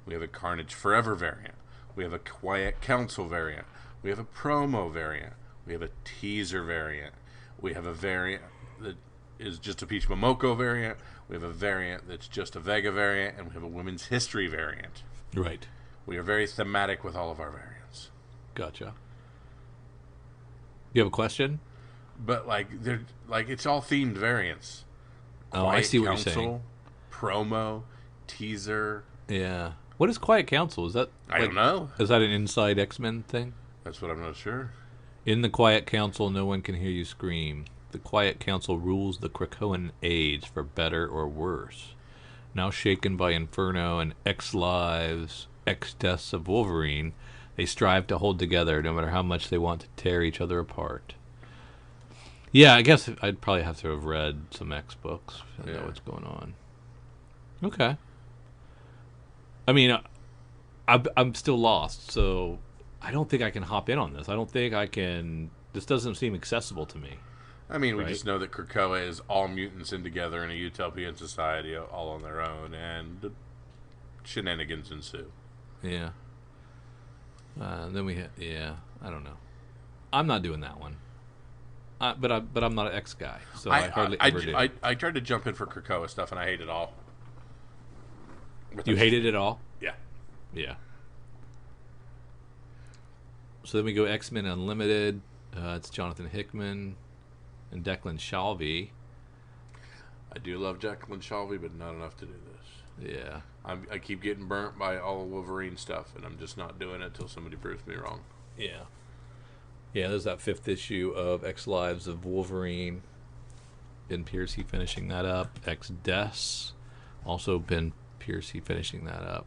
Speaker 1: We have a Carnage Forever variant. We have a Quiet Council variant. We have a promo variant. We have a teaser variant. We have a variant that is just a Peach Momoko variant. We have a variant that's just a Vega variant, and we have a Women's History variant.
Speaker 2: Right.
Speaker 1: We are very thematic with all of our variants.
Speaker 2: Gotcha. You have a question?
Speaker 1: But they're it's all themed variants.
Speaker 2: Oh, I see what you're saying.
Speaker 1: Promo, teaser.
Speaker 2: Yeah. What is Quiet Council? Is that
Speaker 1: I don't know.
Speaker 2: Is that an inside X-Men thing?
Speaker 1: That's what I'm not sure.
Speaker 2: In the Quiet Council, no one can hear you scream. The Quiet Council rules the Krakoan age for better or worse. Now shaken by Inferno and X-Lives, X-Deaths of Wolverine, they strive to hold together no matter how much they want to tear each other apart. Yeah, I guess I'd probably have to have read some X books to know what's going on. Okay. I mean, I'm still lost, so I don't think I can hop in on this. I don't think I can. This doesn't seem accessible to me.
Speaker 1: I mean, we just know that Krakoa is all mutants in together in a utopian society, all on their own, and shenanigans ensue.
Speaker 2: Yeah. Then we I don't know. I'm not doing that one. But I'm not an X guy, so I hardly ever do.
Speaker 1: I tried to jump in for Krakoa stuff, and I hate it all.
Speaker 2: You hated it all?
Speaker 1: Yeah.
Speaker 2: Yeah. So then we go X-Men Unlimited. It's Jonathan Hickman and Declan Shalvey.
Speaker 1: I do love Declan Shalvey, but not enough to do this.
Speaker 2: Yeah.
Speaker 1: I keep getting burnt by all the Wolverine stuff, and I'm just not doing it until somebody proves me wrong.
Speaker 2: Yeah. Yeah, there's that 5th issue of X-Lives of Wolverine. Ben Piercy finishing that up. X-Deaths. Also Ben Piercy finishing that up.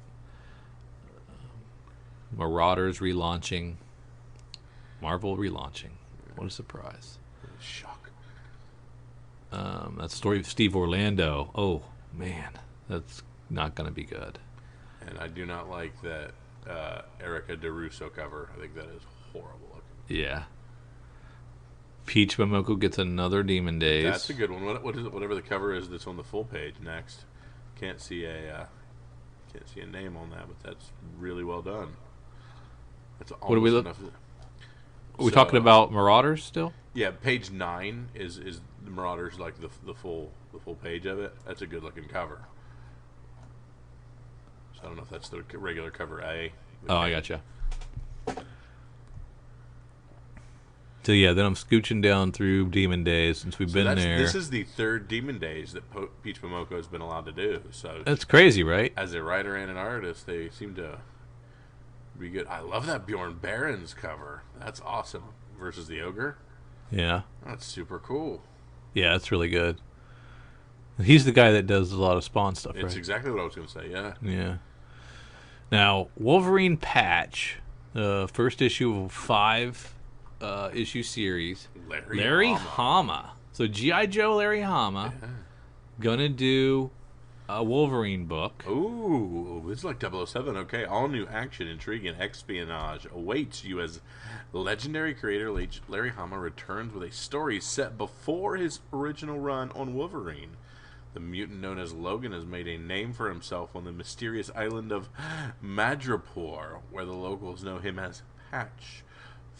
Speaker 2: Marauders relaunching. Marvel relaunching. What a surprise.
Speaker 1: Shock.
Speaker 2: That story of Steve Orlando. Oh, man. That's not going to be good.
Speaker 1: And I do not like that Erica DeRusso cover. I think that is horrible looking.
Speaker 2: Yeah. Peach Momoko gets another Demon Days.
Speaker 1: That's a good one. What is it? Whatever the cover is that's on the full page next. Can't see a name on that, but that's really well done. That's almost
Speaker 2: what do we look?
Speaker 1: Enough.
Speaker 2: Are we talking about Marauders still?
Speaker 1: Yeah, page 9 is the Marauders, like the full page of it. That's a good looking cover. So I don't know if that's the regular cover A.
Speaker 2: Oh, I gotcha. So yeah, then I'm scooching down through Demon Days since we've been there.
Speaker 1: This is the 3rd Demon Days that Peach Momoko has been allowed to do. So
Speaker 2: that's crazy, right?
Speaker 1: As a writer and an artist, they seem to be good. I love that Bjorn Barron's cover. That's awesome. Versus the Ogre.
Speaker 2: Yeah.
Speaker 1: That's super cool.
Speaker 2: Yeah, that's really good. He's the guy that does a lot of Spawn stuff, right?
Speaker 1: It's exactly what I was going to say, yeah.
Speaker 2: Yeah. Now, Wolverine Patch, first issue of 5 issue series. Larry Hama. So G.I. Joe Larry Hama gonna do a Wolverine book.
Speaker 1: Ooh, it's like 007. Okay, all new action, intrigue, and espionage awaits you as legendary creator Larry Hama returns with a story set before his original run on Wolverine. The mutant known as Logan has made a name for himself on the mysterious island of Madripoor, where the locals know him as Patch.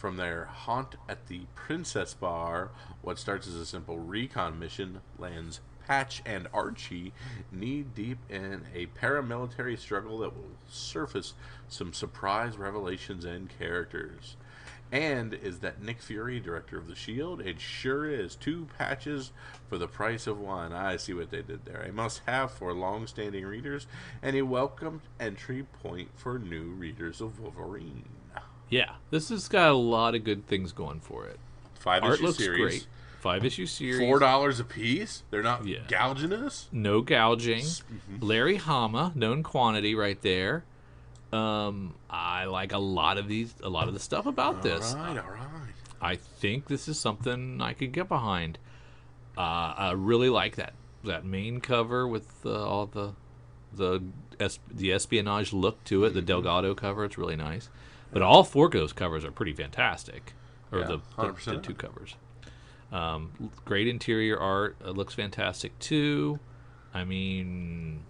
Speaker 1: From their haunt at the Princess Bar, what starts as a simple recon mission lands Patch and Archie knee-deep in a paramilitary struggle that will surface some surprise revelations and characters. And is that Nick Fury, director of The Shield? It sure is. 2 patches for the price of 1. I see what they did there. A must-have for long-standing readers, and a welcome entry point for new readers of Wolverine.
Speaker 2: Yeah, this has got a lot of good things going for it.
Speaker 1: 5-issue
Speaker 2: looks
Speaker 1: series.
Speaker 2: great. 5-issue series.
Speaker 1: $4 a piece? They're not gouging us?
Speaker 2: No gouging.
Speaker 1: Mm-hmm.
Speaker 2: Larry Hama, known quantity right there. I like a lot of the stuff about this.
Speaker 1: All right.
Speaker 2: I think this is something I could get behind. I really like that main cover with all the espionage look to it. The Delgado cover, it's really nice. But all 4 of those covers are pretty fantastic. Or the 2 covers. Great interior art. It looks fantastic too. I mean,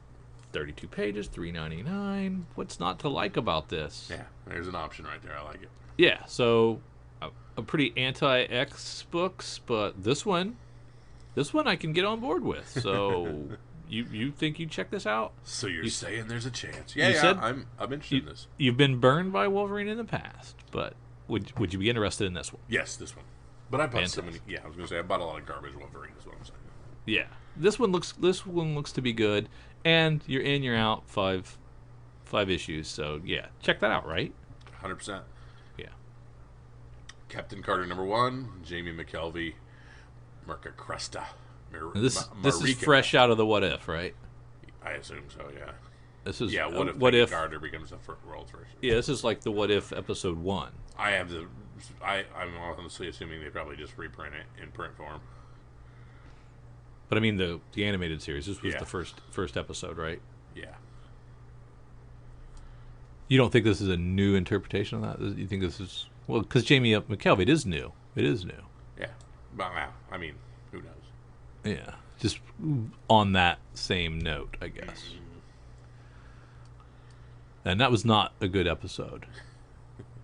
Speaker 2: 32 pages, $3.99. What's not to like about this?
Speaker 1: Yeah, there's an option right there. I like it.
Speaker 2: Yeah, so a pretty anti-X books, but this one I can get on board with. So you think you check this out?
Speaker 1: So you're saying there's a chance? Yeah, I'm interested in this.
Speaker 2: You've been burned by Wolverine in the past, but would you be interested in this one?
Speaker 1: Yes, this one. But I bought so many. Yeah, I was gonna say I bought a lot of garbage Wolverine. Is what I'm saying.
Speaker 2: Yeah, this one looks to be good, and you're in, you're out, 5 issues. So yeah, check that out. Right?
Speaker 1: 100%.
Speaker 2: Yeah.
Speaker 1: Captain Carter #1, Jamie McKelvey, Mirka Cresta.
Speaker 2: This is fresh out of the What If, right?
Speaker 1: I assume so. Yeah.
Speaker 2: This is
Speaker 1: what if Carter becomes the world's first?
Speaker 2: Yeah, this is like the What If episode 1.
Speaker 1: I'm honestly assuming they probably just reprint it in print form.
Speaker 2: But I mean the animated series. This was the first episode, right?
Speaker 1: Yeah.
Speaker 2: You don't think this is a new interpretation of that? You think this is because Jamie McKelvey, it is new. It is new.
Speaker 1: Yeah. But I mean, who knows?
Speaker 2: Yeah. Just on that same note, I guess.
Speaker 1: Mm-hmm.
Speaker 2: And that was not a good episode.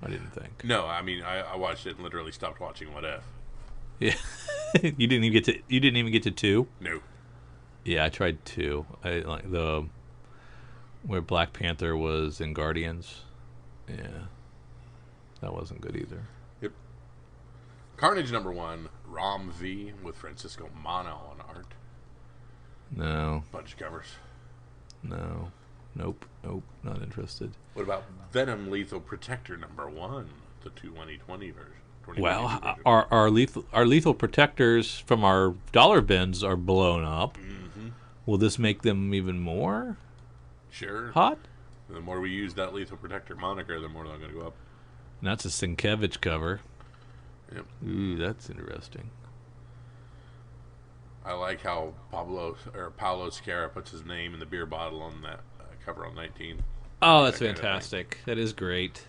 Speaker 2: I didn't think.
Speaker 1: No, I mean I watched it and literally stopped watching What If.
Speaker 2: Yeah. You didn't even get to 2?
Speaker 1: No.
Speaker 2: Yeah, I tried 2. I like where Black Panther was in Guardians. Yeah. That wasn't good either.
Speaker 1: Yep. Carnage #1, Rom V with Francisco Mana on art.
Speaker 2: No.
Speaker 1: Bunch of covers.
Speaker 2: No. Nope. Not interested.
Speaker 1: What about Venom Lethal Protector #1, the 2020 version?
Speaker 2: Well, our lethal protectors from our dollar bins are blown up.
Speaker 1: Mm-hmm.
Speaker 2: Will this make them even more
Speaker 1: hot? The more we use that Lethal Protector moniker, the more they're going to go up.
Speaker 2: And that's a Sienkiewicz cover.
Speaker 1: Yep.
Speaker 2: Ooh, that's interesting.
Speaker 1: I like how Paulo Scara puts his name in the beer bottle on that cover on 19.
Speaker 2: Oh, that's fantastic. That is great.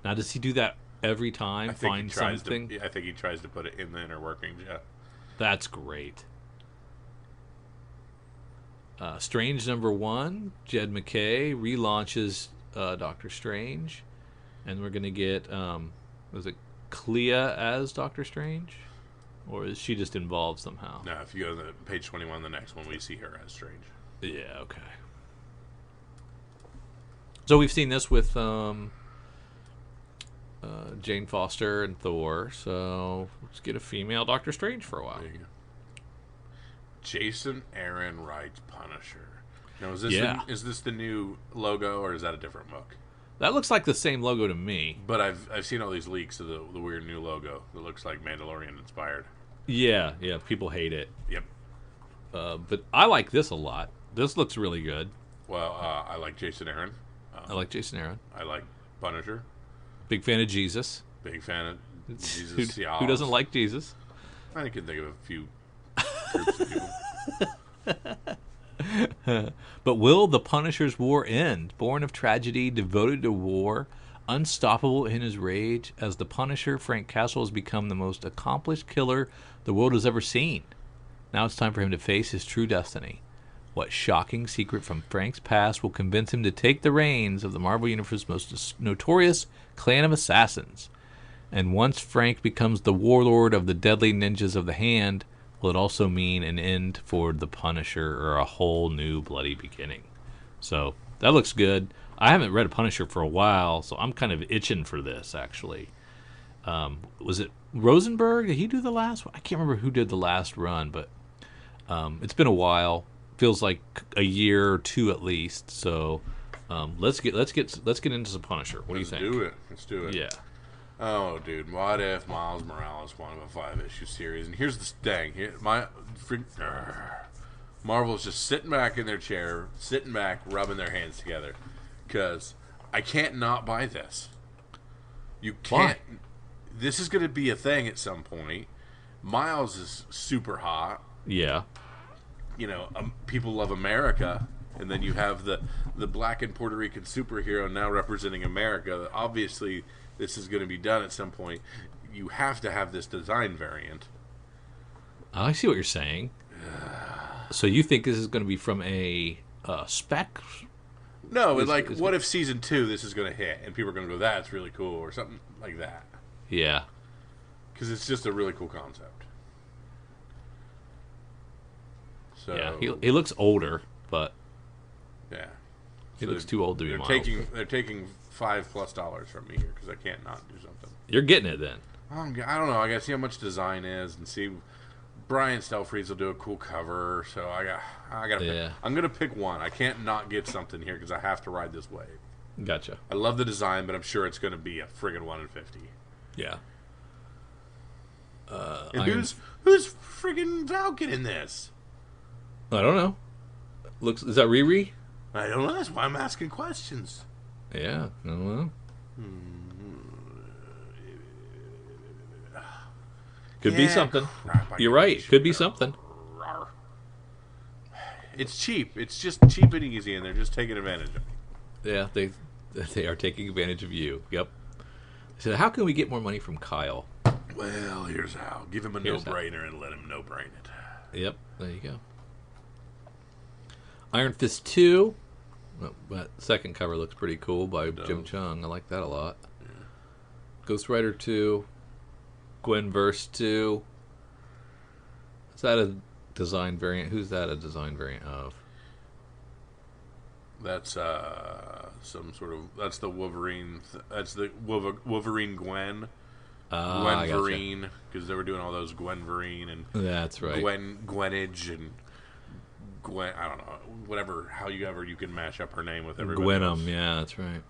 Speaker 2: Now, does he do that every time? Find something?
Speaker 1: I think he tries to put it in the inner workings, yeah.
Speaker 2: That's great. Strange #1, Jed McKay relaunches Doctor Strange. And we're going to get, was it Clea as Doctor Strange? Or is she just involved somehow?
Speaker 1: No, if you go to page 21, the next one, we see her as Strange.
Speaker 2: Yeah, okay. So we've seen this with Jane Foster and Thor. So let's get a female Doctor Strange for a while.
Speaker 1: There you go. Jason Aaron writes Punisher. Now, is this the new logo, or is that a different book?
Speaker 2: That looks like the same logo to me.
Speaker 1: But I've seen all these leaks of the weird new logo that looks like Mandalorian inspired.
Speaker 2: Yeah, people hate it.
Speaker 1: Yep.
Speaker 2: But I like this a lot. This looks really good.
Speaker 1: Well, I like Jason Aaron.
Speaker 2: I like Jason Aaron.
Speaker 1: I like Punisher.
Speaker 2: Big fan of Jesus.
Speaker 1: Big fan of Jesus.
Speaker 2: Who doesn't like Jesus?
Speaker 1: I can think of a few groups of people.
Speaker 2: But will the Punisher's war end? Born of tragedy, devoted to war, unstoppable in his rage, as the Punisher, Frank Castle has become the most accomplished killer the world has ever seen. Now it's time for him to face his true destiny. What shocking secret from Frank's past will convince him to take the reins of the Marvel Universe's most notorious clan of assassins? And once Frank becomes the warlord of the deadly ninjas of the hand, will it also mean an end for the Punisher or a whole new bloody beginning? So that looks good. I haven't read a Punisher for a while, so I'm kind of itching for this, actually. Was it Rosenberg? Did he do the last one? I can't remember who did the last run, but it's been a while. Feels like a year or two at least. So let's get into some Punisher. What do you think?
Speaker 1: Let's do it.
Speaker 2: Yeah.
Speaker 1: Oh, dude, what if Miles Morales wanted a 5-issue series? And here's the thing: Marvel's just sitting back in their chair, rubbing their hands together, because I can't not buy this. You can't.
Speaker 2: Why?
Speaker 1: This is going to be a thing at some point. Miles is super hot.
Speaker 2: Yeah.
Speaker 1: You know, people love America, and then you have the black and Puerto Rican superhero now representing America. Obviously, this is going to be done at some point. You have to have this design variant.
Speaker 2: I see what you're saying. So you think this is going to be from a Spec?
Speaker 1: No, what if season 2 this is going to hit, and people are going to go, "That's really cool," or something like that.
Speaker 2: Yeah.
Speaker 1: Because it's just a really cool concept. So,
Speaker 2: yeah, he looks older, but
Speaker 1: yeah,
Speaker 2: he looks too old to be Miles.
Speaker 1: They're taking $5+ from me here because I can't not do something.
Speaker 2: You're getting it then.
Speaker 1: I don't know. I gotta see how much design is and see. Brian Stelfreeze will do a cool cover, so I gotta.
Speaker 2: Yeah.
Speaker 1: I'm gonna pick one. I can't not get something here because I have to ride this wave.
Speaker 2: Gotcha.
Speaker 1: I love the design, but I'm sure it's gonna be a friggin' 1 in 50.
Speaker 2: Yeah.
Speaker 1: And who's friggin' Falcon in this?
Speaker 2: I don't know. Is that Riri?
Speaker 1: I don't know. That's why I'm asking questions.
Speaker 2: Yeah. I don't know. Could be something.
Speaker 1: Crap,
Speaker 2: You're right. Could be something.
Speaker 1: It's cheap. It's just cheap and easy, and they're just taking advantage of it.
Speaker 2: Yeah, they are taking advantage of you. Yep. So how can we get more money from Kyle?
Speaker 1: Well, here's how. Give him a no-brainer and let him no-brain it.
Speaker 2: Yep. There you go. Iron Fist 2. Well, that second cover looks pretty cool by Jim Chung. I like that a lot. Yeah. Ghost Rider 2. Gwenverse 2. Is that a design variant? Who's that a design variant of?
Speaker 1: That's some sort of. That's the Wolverine. That's the Wolverine Gwen. Gwenverine, because they were doing all those Gwenverine and.
Speaker 2: That's right.
Speaker 1: Gwenage and. Gwen. I don't know. Whatever. However you can mash up her name with everybody.
Speaker 2: Gwenum. Yeah, that's right.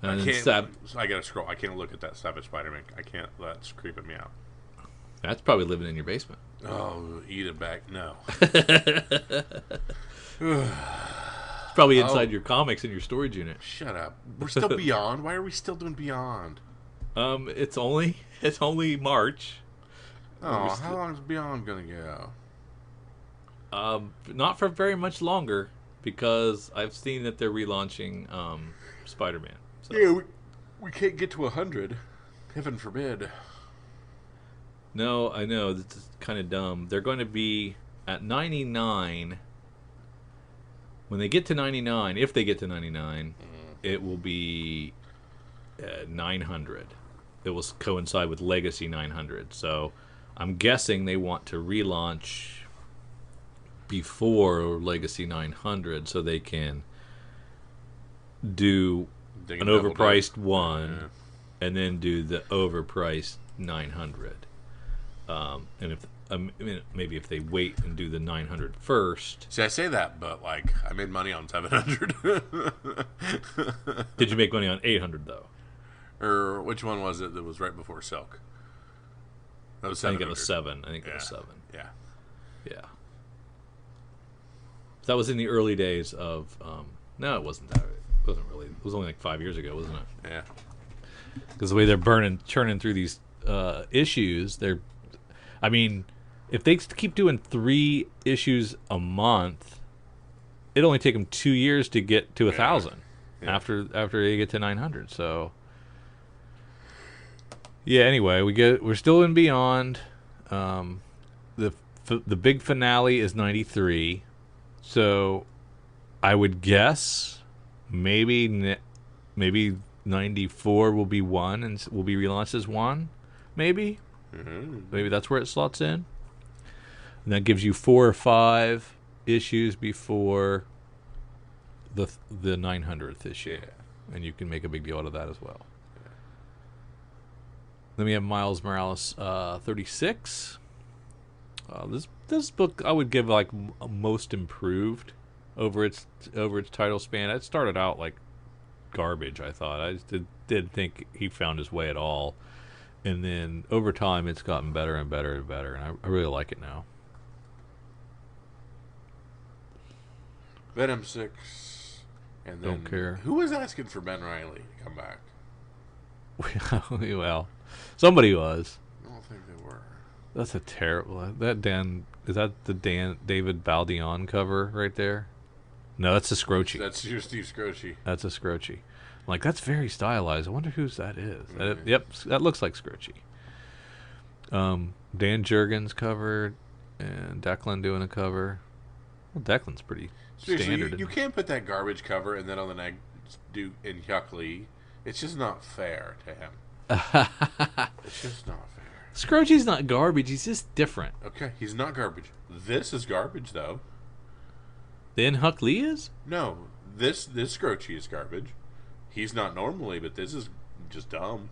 Speaker 2: And
Speaker 1: I gotta scroll. I can't look at that Savage Spider-Man. I can't. That's creeping me out.
Speaker 2: That's probably living in your basement.
Speaker 1: Oh, eat it back. No.
Speaker 2: It's probably inside your comics in your storage unit.
Speaker 1: Shut up. We're still Beyond. Why are we still doing Beyond?
Speaker 2: It's only March.
Speaker 1: Oh, how long is Beyond gonna go?
Speaker 2: Not for very much longer, because I've seen that they're relaunching Spider-Man. So.
Speaker 1: Yeah, we can't get to 100. Heaven forbid.
Speaker 2: No, I know. This is kind of dumb. They're going to be at 99. When they get to 99, if they get to 99, it will be 900. It will coincide with Legacy 900. So I'm guessing they want to relaunch before Legacy 900 so they can do an overpriced one and then do the overpriced 900. And if maybe if they wait and do the 900 first.
Speaker 1: See, I say that, but like I made money on 700.
Speaker 2: Did you make money on 800 though?
Speaker 1: Or which one was it that was right before Silk? That was 700.
Speaker 2: I think it was 7. I think it was 7.
Speaker 1: Yeah.
Speaker 2: Yeah. That was in the early days of. No, it wasn't that. It wasn't really. It was only like 5 years ago, wasn't it?
Speaker 1: Yeah.
Speaker 2: Because the way they're churning through these issues, I mean, if they keep doing 3 issues a month, it'll only take them 2 years to get to 1,000 after they get to 900. So, yeah. Anyway, we're still in Beyond. The big finale is 93. So, I would guess maybe 94 will be 1 and will be relaunched as 1, maybe.
Speaker 1: Mm-hmm.
Speaker 2: Maybe that's where it slots in. And that gives you 4 or 5 issues before the 900th issue.
Speaker 1: Yeah.
Speaker 2: And you can make a big deal out of that as well. Then we have Miles Morales 36. This book I would give like most improved over its title span. It started out like garbage, I thought. I just didn't think he found his way at all. And then over time it's gotten better and better and better, and I really like it now.
Speaker 1: Venom 6. And then
Speaker 2: Don't care.
Speaker 1: Who was asking for Ben Reilly to come back?
Speaker 2: Well, somebody was.
Speaker 1: I don't think they were.
Speaker 2: That's a terrible. Is that the David Baldeon cover right there? No, that's a Scroachy.
Speaker 1: That's your Steve Scroachy.
Speaker 2: That's a Scroachy. I'm like, that's very stylized. I wonder whose that is.
Speaker 1: Mm-hmm.
Speaker 2: Yep, that looks like Scroachy. Dan Jurgens covered, and Declan doing a cover. Well, Declan's pretty standard.
Speaker 1: You can't put that garbage cover and then on the next do in Huckley. It's just not fair to him. It's just not fair.
Speaker 2: Scroachy's not garbage. He's just different.
Speaker 1: Okay, he's not garbage. This is garbage, though.
Speaker 2: Then Huck Lee is?
Speaker 1: No, this Scroachy is garbage. He's not normally, but this is just dumb.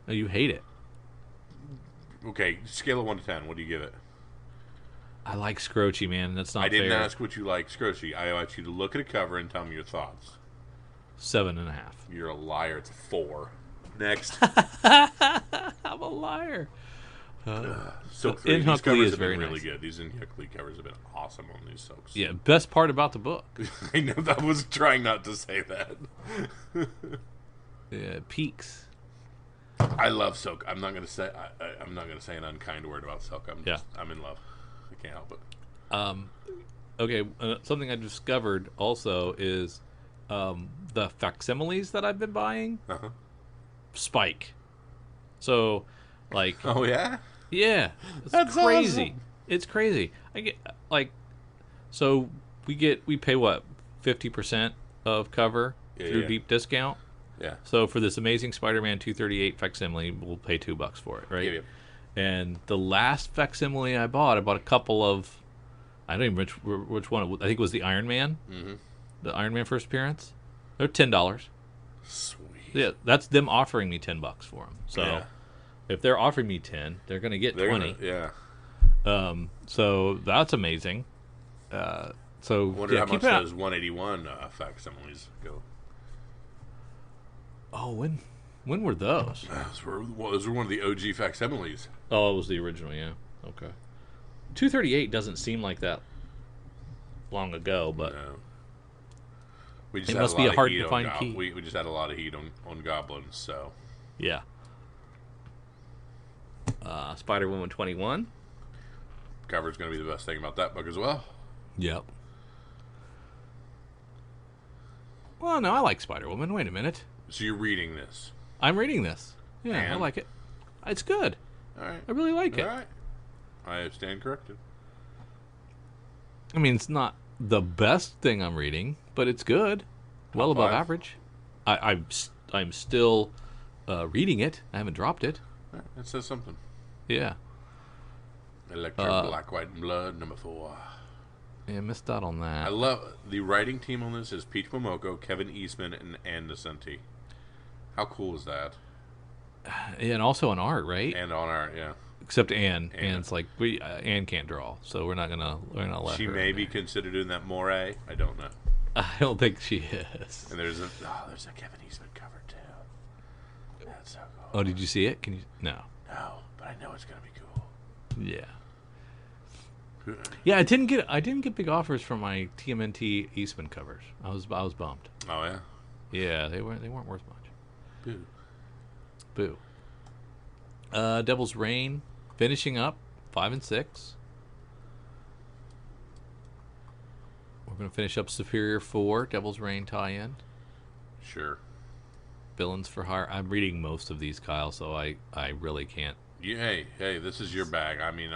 Speaker 2: Oh, you hate it.
Speaker 1: Okay, scale of 1 to 10. What do you give it?
Speaker 2: I like Scroachy, man. That's not fair.
Speaker 1: I didn't ask what you like, Scroachy. I want you to look at a cover and tell me your thoughts.
Speaker 2: 7.5.
Speaker 1: You're a liar. It's a 4. Next.
Speaker 2: I'm a liar.
Speaker 1: Silk 3.
Speaker 2: In
Speaker 1: These
Speaker 2: Huck Lee
Speaker 1: covers
Speaker 2: is
Speaker 1: have
Speaker 2: very
Speaker 1: been really
Speaker 2: nice.
Speaker 1: good. These in Huck Lee covers have been awesome on these Silks.
Speaker 2: Yeah, best part about the book.
Speaker 1: I know that was trying not to say that.
Speaker 2: Yeah, peaks.
Speaker 1: I love Silk. I'm not gonna say I'm not gonna say an unkind word about Silk. I'm in love. I can't help it.
Speaker 2: Okay, something I discovered also is the facsimiles that I've been buying.
Speaker 1: Uh-huh.
Speaker 2: Spike. So, like,
Speaker 1: Oh yeah.
Speaker 2: yeah, it's
Speaker 1: That's
Speaker 2: crazy.
Speaker 1: awesome.
Speaker 2: It's crazy. I get like, so we pay what 50% of cover through
Speaker 1: Yeah.
Speaker 2: deep discount.
Speaker 1: Yeah.
Speaker 2: So for this Amazing Spider-Man 238 facsimile, we'll pay $2 for it, right?
Speaker 1: Yeah.
Speaker 2: And the last facsimile I bought a couple of, I don't even remember which one. I think it was the Iron Man, the Iron Man first appearance. They're $10.
Speaker 1: Sweet.
Speaker 2: Yeah, that's them offering me $10 for them. So
Speaker 1: Yeah.
Speaker 2: if they're offering me 10, they're going to get 20.
Speaker 1: Yeah.
Speaker 2: So that's amazing. So
Speaker 1: Wonder
Speaker 2: yeah,
Speaker 1: how
Speaker 2: keep
Speaker 1: much
Speaker 2: it up.
Speaker 1: those 181 facsimiles go.
Speaker 2: Oh, when were those?
Speaker 1: Those were one of the OG facsimiles.
Speaker 2: Oh, it was the original, yeah. Okay. 238 doesn't seem like that long ago, but
Speaker 1: No. We just
Speaker 2: it
Speaker 1: had
Speaker 2: must
Speaker 1: a
Speaker 2: be
Speaker 1: lot
Speaker 2: a
Speaker 1: of
Speaker 2: hard
Speaker 1: heat
Speaker 2: to
Speaker 1: on
Speaker 2: find key.
Speaker 1: We just had a lot of heat on goblins, so
Speaker 2: yeah. Spider-Woman 21.
Speaker 1: cover's going to be the best thing about that book as well.
Speaker 2: Yep. Well, no, I like Spider-Woman. Wait a minute.
Speaker 1: So you're reading this.
Speaker 2: I'm reading this. Yeah, I
Speaker 1: And?
Speaker 2: like it. It's good.
Speaker 1: All right.
Speaker 2: I really like it.
Speaker 1: All right. I stand corrected.
Speaker 2: I mean, it's not the best thing I'm reading, but it's good. Well above
Speaker 1: 5.
Speaker 2: average. I'm still reading it. I haven't dropped it.
Speaker 1: All right, that says something.
Speaker 2: Yeah.
Speaker 1: Electro Black, White, and Blood, number 4.
Speaker 2: Yeah, missed out on that.
Speaker 1: I love the writing team on this is Peach Momoko, Kevin Eastman, and Ann Nesenti. How cool is that?
Speaker 2: Yeah, and also on art, right?
Speaker 1: And on art, yeah.
Speaker 2: Except Anne. Anne's like Anne can't draw, so we're not gonna let
Speaker 1: She
Speaker 2: her
Speaker 1: may
Speaker 2: in
Speaker 1: be
Speaker 2: there.
Speaker 1: considered doing that moire. I don't know.
Speaker 2: I don't think she is.
Speaker 1: And there's a Kevin Eastman cover too. That's so cool.
Speaker 2: Oh, did you see it? Can you? No.
Speaker 1: No, but I know it's gonna be cool.
Speaker 2: Yeah. Yeah, I didn't get big offers for my TMNT Eastman covers. I was bummed.
Speaker 1: Oh yeah.
Speaker 2: Yeah, they weren't worth much.
Speaker 1: Boo.
Speaker 2: Boo. Devil's Reign finishing up 5 and 6. We're gonna finish up Superior 4, Devil's Reign tie-in.
Speaker 1: Sure.
Speaker 2: Villains for Hire. I'm reading most of these, Kyle, so I really can't.
Speaker 1: Hey, this is your bag. I mean,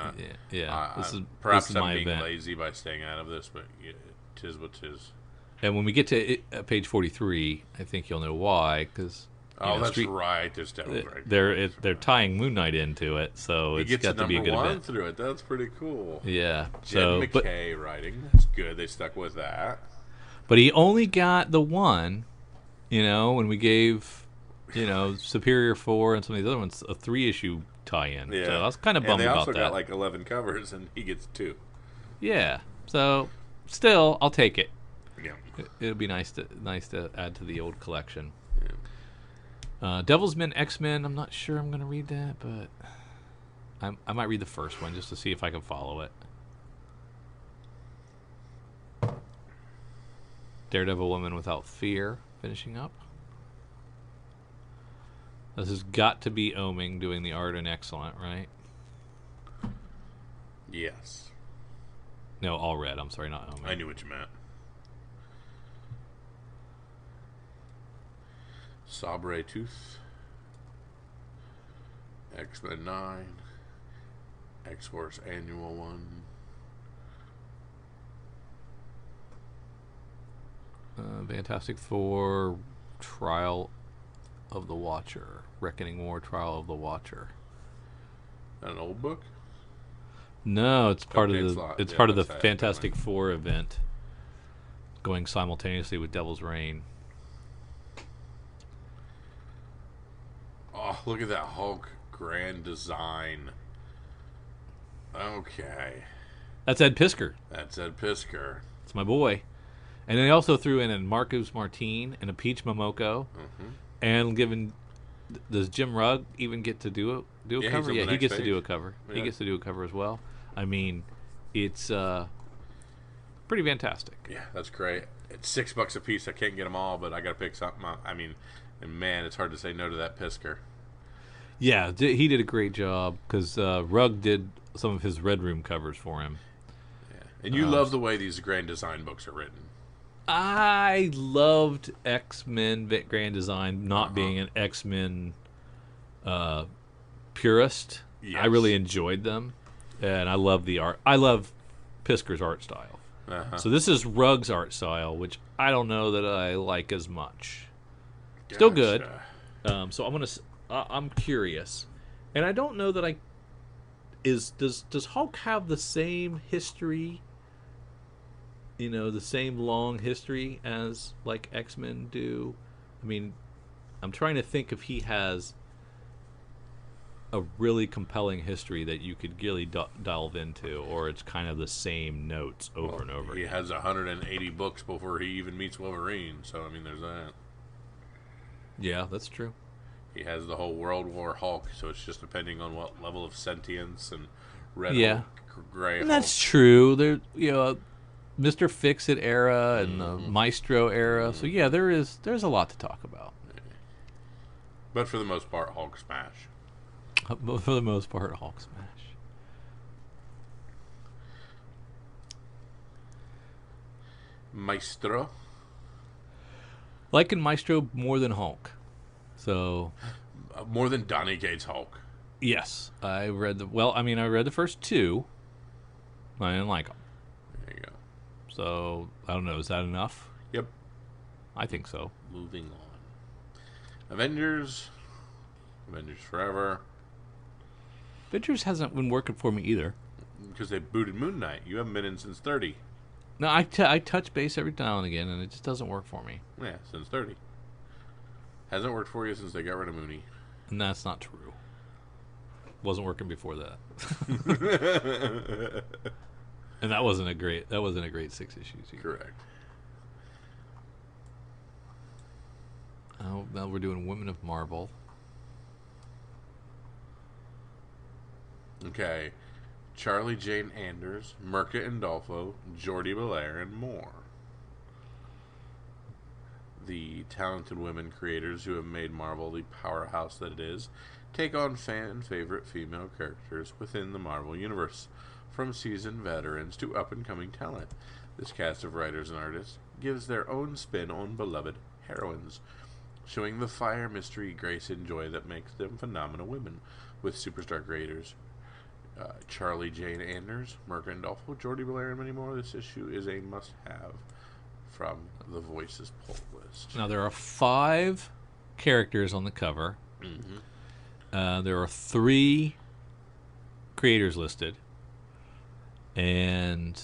Speaker 2: Yeah.
Speaker 1: perhaps
Speaker 2: this is
Speaker 1: I'm
Speaker 2: my
Speaker 1: being
Speaker 2: event.
Speaker 1: lazy by staying out of this, but yeah, tis what tis.
Speaker 2: And when we get to page 43, I think you'll know why, because
Speaker 1: Oh, that's right. There's Devil's Reign.
Speaker 2: They're tying Moon Knight into it, so it's got to be a good event.
Speaker 1: Through it. That's pretty cool.
Speaker 2: Yeah.
Speaker 1: Jed McKay writing. That's good. They stuck with that.
Speaker 2: But he only got the one, when we gave, Superior 4 and some of these other ones a 3-issue tie-in. Yeah. So I was kind of bummed about that.
Speaker 1: And they also got like 11 covers, and he gets 2.
Speaker 2: Yeah. So, still, I'll take it.
Speaker 1: Yeah.
Speaker 2: It'll be nice to add to the old collection. Yeah. Devil's Men, X-Men. I'm not sure I'm going to read that, but I might read the first one just to see if I can follow it. Daredevil Woman Without Fear finishing up. This has got to be Oeming doing the art and excellent, right?
Speaker 1: Yes.
Speaker 2: No, all red. I'm sorry, not Oeming.
Speaker 1: I knew what you meant. Sabre Tooth. X-Men 9. X-Force Annual 1.
Speaker 2: Fantastic Four, Trial of the Watcher, Reckoning War, Trial of the Watcher.
Speaker 1: An old book?
Speaker 2: No, it's part of the Fantastic Four event, going simultaneously with Devil's Reign.
Speaker 1: Oh, look at that Hulk grand design. Okay.
Speaker 2: That's Ed Piskor. It's my boy. And they also threw in a Marcus Martin and a Peach Momoko. Mm-hmm. And does Jim Rugg even get to do a cover? Yeah, he gets to do a cover. Yeah. He gets to do a cover as well. I mean, it's pretty fantastic.
Speaker 1: Yeah, that's great. It's $6 a piece. I can't get them all, but I got to pick something up. I mean, and man, it's hard to say no to that Piskor.
Speaker 2: Yeah, he did a great job because Rugg did some of his Red Room covers for him.
Speaker 1: Yeah, and you love the way these grand design books are written.
Speaker 2: I loved X-Men Grand Design, not being an X-Men purist. Yes. I really enjoyed them, and I love the art. I love Piskor's art style. So this is Rugg's art style, which I don't know that I like as much. Gotcha. Still good. So I'm curious, and I don't know that does Hulk have the same history? The same long history as like X-Men do. I mean, I'm trying to think if he has a really compelling history that you could really delve into, or it's kind of the same notes over and over.
Speaker 1: He has 180 books before he even meets Wolverine, so I mean, there's that.
Speaker 2: Yeah, that's true.
Speaker 1: He has the whole World War Hulk, so it's just depending on what level of sentience and red Hulk, gray Hulk.
Speaker 2: That's true. There, Mr. Fix-It era and the Maestro era. So yeah, there's a lot to talk about.
Speaker 1: But for the most part, Hulk smash.
Speaker 2: For the most part, Hulk smash.
Speaker 1: Maestro.
Speaker 2: Liking Maestro more than Hulk. So
Speaker 1: more than Donny Cates Hulk.
Speaker 2: Yes, I read the first 2. I didn't like them.
Speaker 1: There you go.
Speaker 2: So, I don't know. Is that enough?
Speaker 1: Yep.
Speaker 2: I think so.
Speaker 1: Moving on. Avengers Forever.
Speaker 2: Avengers hasn't been working for me either.
Speaker 1: Because they booted Moon Knight. You haven't been in since 30.
Speaker 2: No, I touch base every now and again, and it just doesn't work for me.
Speaker 1: Yeah, since 30. Hasn't worked for you since they got rid of Mooney.
Speaker 2: And that's not true. Wasn't working before that. And that wasn't a great 6 issues either.
Speaker 1: Correct.
Speaker 2: Oh, now we're doing Women of Marvel.
Speaker 1: Okay. Charlie Jane Anders, Mirka Andolfo, Jordi Belair, and more. The talented women creators who have made Marvel the powerhouse that it is take on fan-favorite female characters within the Marvel Universe, from seasoned veterans to up-and-coming talent. This cast of writers and artists gives their own spin on beloved heroines, showing the fire, mystery, grace, and joy that makes them phenomenal women. With superstar creators Charlie Jane Anders, Mirka Andolfo, Jordi Belair, and many more, this issue is a must-have from the Voices pull list.
Speaker 2: Now, there are 5 characters on the cover.
Speaker 1: Mm-hmm.
Speaker 2: There are 3 creators listed, and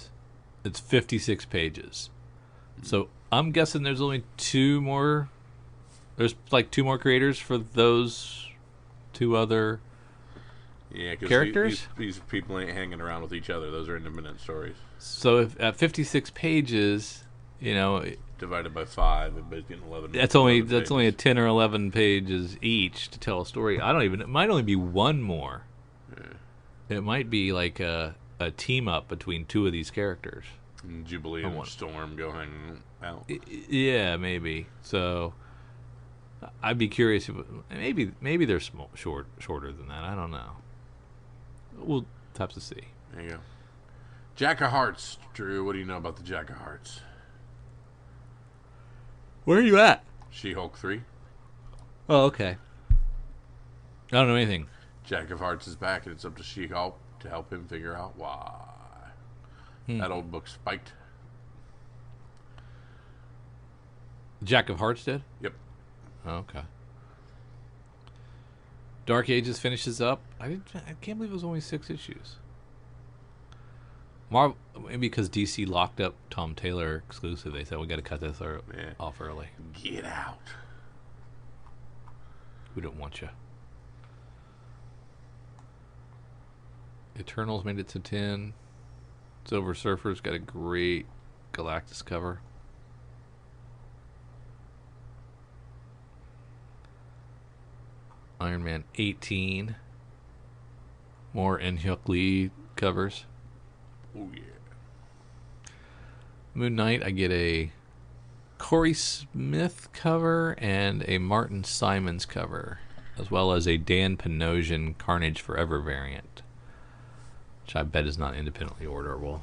Speaker 2: it's 56 pages. So I'm guessing there's only 2 more. There's like 2 more creators for those 2 other characters.
Speaker 1: These people ain't hanging around with each other. Those are independent stories.
Speaker 2: So if at 56 pages,
Speaker 1: Divided by 5, it's getting 11.
Speaker 2: that's only a 10 or 11 pages each to tell a story. It might only be 1 more.
Speaker 1: Yeah.
Speaker 2: It might be like a team up between 2 of these characters.
Speaker 1: And Jubilee and Storm go hang out.
Speaker 2: Yeah, maybe. So I'd be curious if maybe they're shorter than that. I don't know. We'll have to see.
Speaker 1: There you go. Jack of Hearts, Drew. What do you know about the Jack of Hearts?
Speaker 2: Where are you at?
Speaker 1: She-Hulk 3.
Speaker 2: Oh, okay. I don't know anything.
Speaker 1: Jack of Hearts is back, and it's up to She-Hulk to help him figure out why. That old book spiked.
Speaker 2: Jack of Hearts did?
Speaker 1: Yep.
Speaker 2: Oh, okay. Dark Ages finishes up. I can't believe it was only 6 issues. Maybe because DC locked up Tom Taylor exclusive, they said we got to cut this off early.
Speaker 1: Get out.
Speaker 2: We don't want you. Eternals made it to 10. Silver Surfer's got a great Galactus cover. Iron Man 18. More Hyuk Lee covers.
Speaker 1: Oh, yeah.
Speaker 2: Moon Knight, I get a Corey Smith cover and a Martin Simons cover, as well as a Dan Panosian Carnage Forever variant, which I bet is not independently orderable.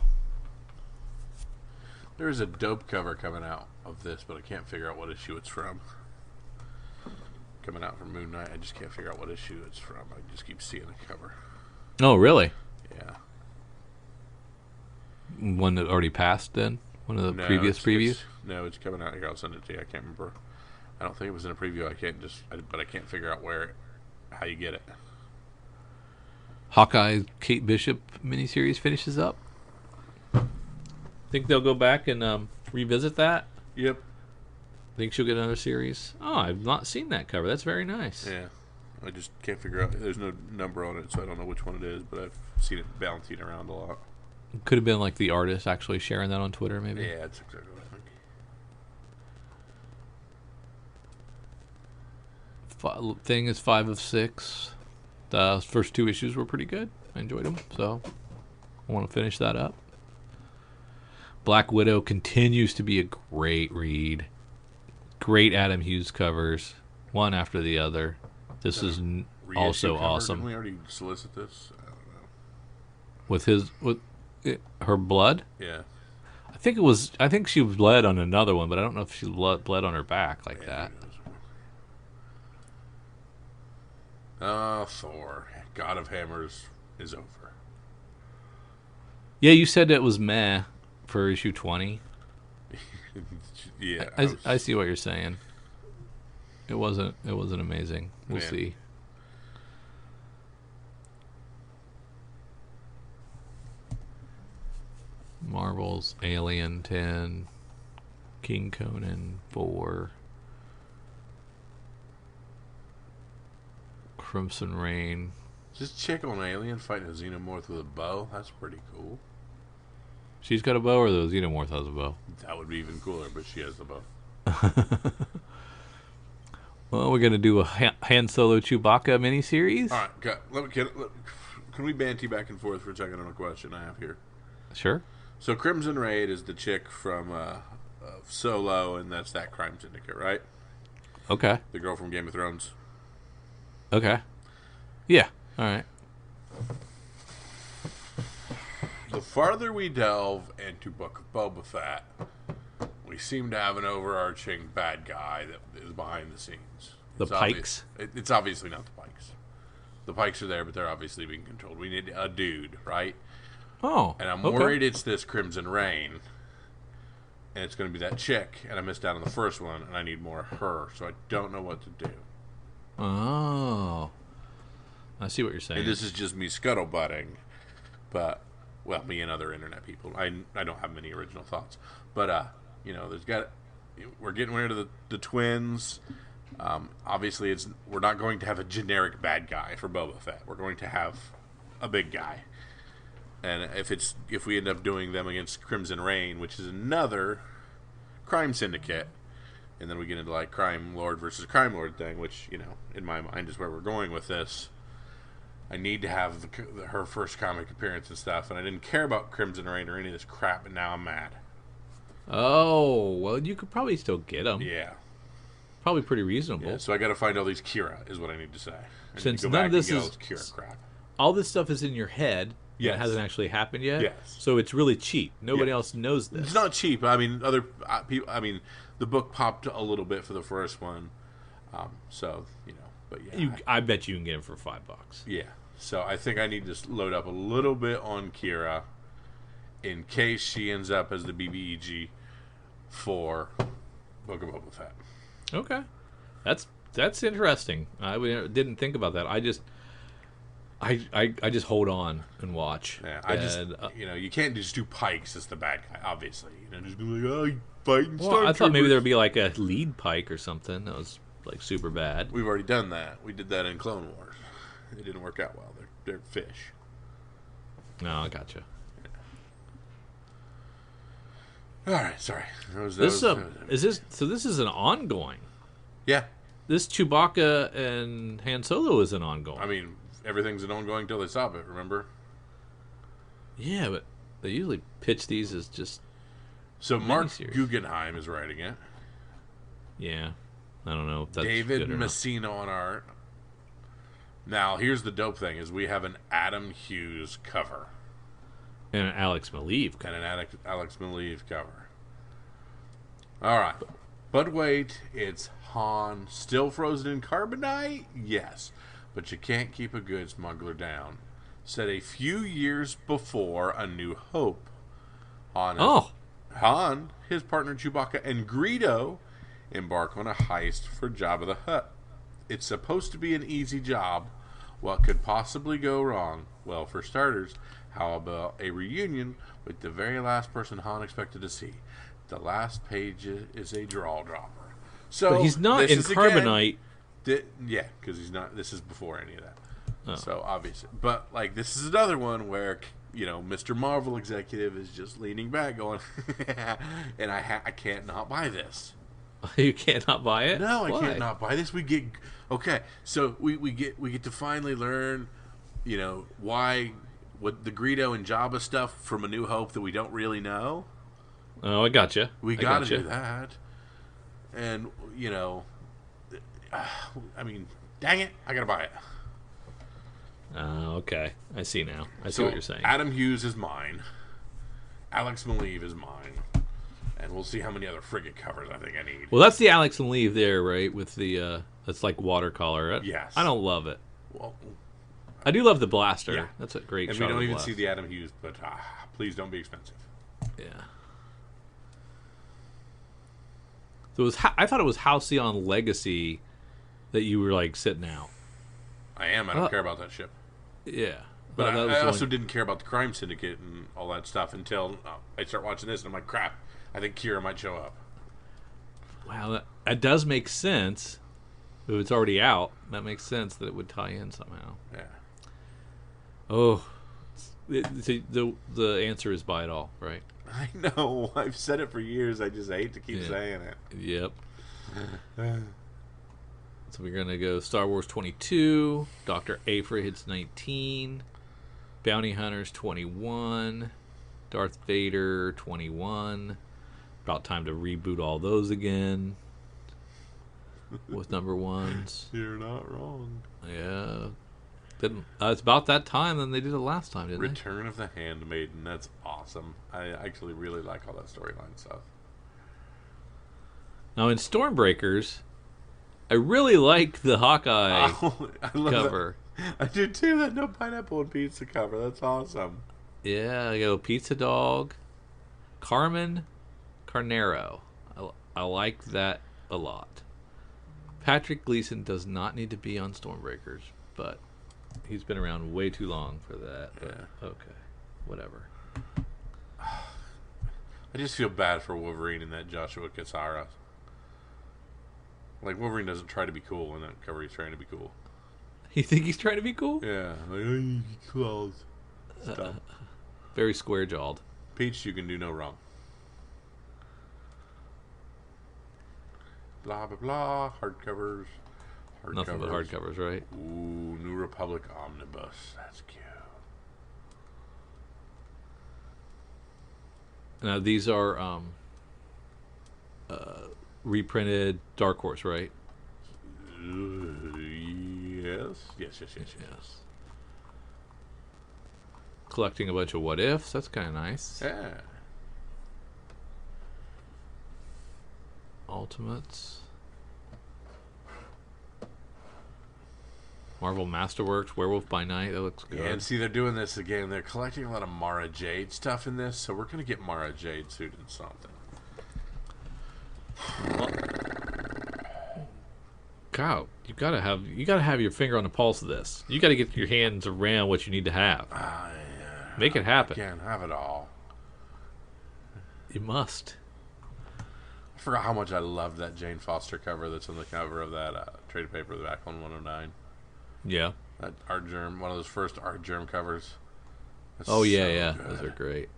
Speaker 1: There's a dope cover coming out of this, but I can't figure out what issue it's from. Coming out from Moon Knight, I just can't figure out what issue it's from. I just keep seeing the cover.
Speaker 2: Oh, really?
Speaker 1: Yeah.
Speaker 2: One that already passed then? One of the previous previews?
Speaker 1: It's coming out here. I'll send it to you. I can't remember. I don't think it was in a preview. But I can't figure out how you get it.
Speaker 2: Hawkeye Kate Bishop miniseries finishes up. Think they'll go back and revisit that?
Speaker 1: Yep.
Speaker 2: Think she'll get another series? Oh, I've not seen that cover. That's very nice.
Speaker 1: Yeah. I just can't figure out. There's no number on it, so I don't know which one it is, but I've seen it bouncing around a lot.
Speaker 2: Could have been like the artist actually sharing that on Twitter, maybe.
Speaker 1: Yeah, that's exactly what I think.
Speaker 2: Thing is 5 of 6. The first 2 issues were pretty good. I enjoyed them, so I want to finish that up. Black Widow continues to be a great read. Great Adam Hughes covers, one after the other. This is also
Speaker 1: cover?
Speaker 2: awesome.
Speaker 1: Didn't we already solicit this? I don't know.
Speaker 2: With her blood?
Speaker 1: Yeah.
Speaker 2: I think she bled on another one, but I don't know if she bled on her back like that.
Speaker 1: Thor, God of Hammers is over.
Speaker 2: Yeah, you said it was meh for issue 20.
Speaker 1: Yeah.
Speaker 2: I see what you're saying. It wasn't amazing. We'll see. Marvel's Alien 10, King Conan 4, Crimson Reign.
Speaker 1: Is this chick on Alien fighting a xenomorph with a bow? That's pretty cool.
Speaker 2: She's got a bow, or the xenomorph has a bow?
Speaker 1: That would be even cooler, but she has the bow.
Speaker 2: Well, we're going to do a Han Solo Chewbacca miniseries.
Speaker 1: All right, can we banty back and forth for a second on a question I have here?
Speaker 2: Sure.
Speaker 1: So Crimson Raid is the chick from Solo, and that's that crime syndicate, right?
Speaker 2: Okay.
Speaker 1: The girl from Game of Thrones.
Speaker 2: Okay. Yeah. All right.
Speaker 1: The farther we delve into Book of Boba Fett, we seem to have an overarching bad guy that is behind the scenes.
Speaker 2: The Pikes?
Speaker 1: It's obviously not the Pikes. The Pikes are there, but they're obviously being controlled. We need a dude, right?
Speaker 2: Oh.
Speaker 1: And I'm worried it's this Crimson Reign and it's going to be that chick, and I missed out on the first one, and I need more of her, so I don't know what to do.
Speaker 2: Oh. I see what you're saying.
Speaker 1: And this is just me scuttlebutting, but, well, me and other internet people. I don't have many original thoughts. But, we're getting rid of the twins. Obviously, we're not going to have a generic bad guy for Boba Fett. We're going to have a big guy. And if we end up doing them against Crimson Reign, which is another crime syndicate, and then we get into like crime lord versus crime lord thing, which, in my mind is where we're going with this. I need to have her first comic appearance and stuff, and I didn't care about Crimson Reign or any of this crap, and now I'm mad.
Speaker 2: Oh, well, you could probably still get them.
Speaker 1: Yeah.
Speaker 2: Probably pretty reasonable.
Speaker 1: Yeah, so I got to find all these Kira, is what I need to say.
Speaker 2: Since none of this is
Speaker 1: Kira crap.
Speaker 2: All this stuff is in your head.
Speaker 1: Yes.
Speaker 2: It hasn't actually happened yet.
Speaker 1: Yes.
Speaker 2: So it's really cheap. Nobody else knows this.
Speaker 1: It's not cheap. I mean, other people. I mean, the book popped a little bit for the first one, But yeah,
Speaker 2: I bet you can get them for $5.
Speaker 1: Yeah. So I think I need to load up a little bit on Kira, in case she ends up as the BBEG for Book of Boba Fett.
Speaker 2: Okay, that's interesting. Didn't think about that. I just hold on and watch.
Speaker 1: Yeah, you can't just do Pikes as the bad guy. Obviously, just be like, oh, you fighting.
Speaker 2: Well, I thought maybe there'd be like a lead Pike or something that was like super bad.
Speaker 1: We've already done that. We did that in Clone Wars. It didn't work out well. They're fish.
Speaker 2: No, I gotcha.
Speaker 1: Yeah. All right, sorry.
Speaker 2: This is an ongoing.
Speaker 1: Yeah.
Speaker 2: This Chewbacca and Han Solo is an ongoing.
Speaker 1: I mean, everything's an ongoing till they stop it. Remember?
Speaker 2: Yeah, but they usually pitch these as just.
Speaker 1: So Mark Guggenheim is writing it.
Speaker 2: Yeah, I don't know if that's
Speaker 1: David
Speaker 2: good or
Speaker 1: Messina on art. Now, here's the dope thing: is we have an Adam Hughes cover
Speaker 2: and an Alex Maleev cover.
Speaker 1: And an Alex Maleev cover. All right, but wait, it's Han still frozen in carbonite? Yes, but you can't keep a good smuggler down. Said a few years before A New Hope. Han, his partner Chewbacca, and Greedo embark on a heist for Jabba the Hutt. It's supposed to be an easy job. What could possibly go wrong? Well, for starters, how about a reunion with the very last person Han expected to see? The last page is a draw dropper. So
Speaker 2: but he's not in carbonite.
Speaker 1: Because he's not. This is before any of that.
Speaker 2: Oh.
Speaker 1: So obviously, but like this is another one where Mr. Marvel executive is just leaning back, going, and I can't not buy this.
Speaker 2: You can't not buy it?
Speaker 1: No,
Speaker 2: Why?
Speaker 1: I can't not buy this. We get so we get to finally learn, what the Greedo and Jabba stuff from A New Hope that we don't really know.
Speaker 2: Oh, I gotcha.
Speaker 1: We got to do that, and I mean, dang it, I gotta buy it.
Speaker 2: Okay, I see now. I see what you're saying.
Speaker 1: Adam Hughes is mine. Alex Maleev is mine. And we'll see how many other frigate covers I think I need.
Speaker 2: Well, that's the Alex Maleev there, right? With the that's like watercolor.
Speaker 1: Yes.
Speaker 2: I don't love it.
Speaker 1: Well,
Speaker 2: I do love the blaster.
Speaker 1: Yeah.
Speaker 2: That's a great
Speaker 1: and
Speaker 2: shot.
Speaker 1: And we don't
Speaker 2: of the
Speaker 1: even
Speaker 2: blast.
Speaker 1: see the Adam Hughes, but please don't be expensive.
Speaker 2: Yeah. So I thought it was Halcyon Legacy that you were like sitting out.
Speaker 1: I am. I don't care about that ship.
Speaker 2: Yeah.
Speaker 1: But I also didn't care about the crime syndicate and all that stuff until I start watching this, and I'm like, crap, I think Kira might show up.
Speaker 2: Wow, that does make sense. If it's already out, that makes sense that it would tie in somehow.
Speaker 1: Yeah.
Speaker 2: Oh, the answer is buy it all, right?
Speaker 1: I know. I've said it for years. I just hate to keep saying it.
Speaker 2: Yep. So we're going to go Star Wars 22, Dr. Aphra hits 19, Bounty Hunters 21, Darth Vader 21. About time to reboot all those again with number ones.
Speaker 1: You're not wrong.
Speaker 2: Yeah. It's about that time than they did it last time, didn't
Speaker 1: Return of the Handmaiden. That's awesome. I actually really like all that storyline stuff.
Speaker 2: Now in Stormbreakers, I really like the Hawkeye
Speaker 1: I love
Speaker 2: cover.
Speaker 1: That. I do too. That no pineapple and pizza cover. That's awesome.
Speaker 2: Yeah, I go Pizza Dog, Carmen, Carnero. I like that a lot. Patrick Gleason does not need to be on Stormbreakers, but he's been around way too long for that. But okay, whatever.
Speaker 1: I just feel bad for Wolverine and that Joshua Cassara. Like, Wolverine doesn't try to be cool in that cover. He's trying to be cool.
Speaker 2: You think he's trying to be cool?
Speaker 1: Yeah. Like, close.
Speaker 2: Very square-jawed.
Speaker 1: Peach, you can do no wrong. Blah, blah, blah. Hardcovers.
Speaker 2: Nothing but hardcovers, right?
Speaker 1: Ooh, New Republic Omnibus. That's cute.
Speaker 2: Now, these are reprinted Dark Horse, right?
Speaker 1: Yes.
Speaker 2: Collecting a bunch of what ifs. That's kind of nice.
Speaker 1: Yeah.
Speaker 2: Ultimates. Marvel Masterworks, Werewolf by Night. That looks good.
Speaker 1: Yeah, and see, they're doing this again. They're collecting a lot of Mara Jade stuff in this, so we're going to get Mara Jade suited in something.
Speaker 2: Well, God, you gotta have your finger on the pulse of this. You gotta get your hands around what you need to have. Make it happen.
Speaker 1: I can't have it all.
Speaker 2: You must.
Speaker 1: I forgot how much I loved that Jane Foster cover that's on the cover of that trade paper back on 109.
Speaker 2: Yeah.
Speaker 1: That Art Germ, one of those first Art Germ covers. That's
Speaker 2: oh yeah,
Speaker 1: so
Speaker 2: yeah,
Speaker 1: good.
Speaker 2: those are great.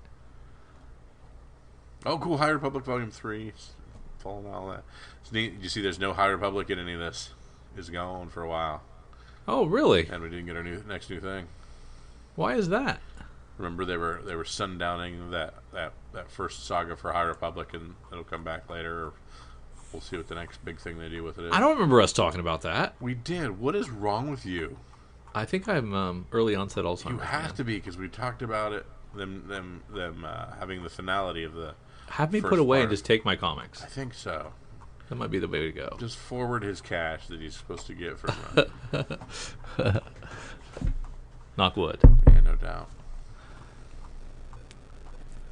Speaker 1: Oh, cool! High Republic Volume 3, falling all that. It's neat. You see, there's no High Republic in any of this. It's gone for a while.
Speaker 2: Oh really?
Speaker 1: And we didn't get our next new thing.
Speaker 2: Why is that?
Speaker 1: Remember, they were sundowning that first saga for High Republic, and it'll come back later. We'll see what the next big thing they do with it is.
Speaker 2: I don't remember us talking about that.
Speaker 1: We did. What is wrong with you?
Speaker 2: I think I'm early onset Alzheimer's.
Speaker 1: You have to be, because we talked about it. Them having the finality of the.
Speaker 2: Have me
Speaker 1: first
Speaker 2: put away
Speaker 1: part.
Speaker 2: and just take my comics.
Speaker 1: I think so.
Speaker 2: That might be the way to go.
Speaker 1: Just forward his cash that he's supposed to get from.
Speaker 2: Knock wood.
Speaker 1: Yeah, no doubt.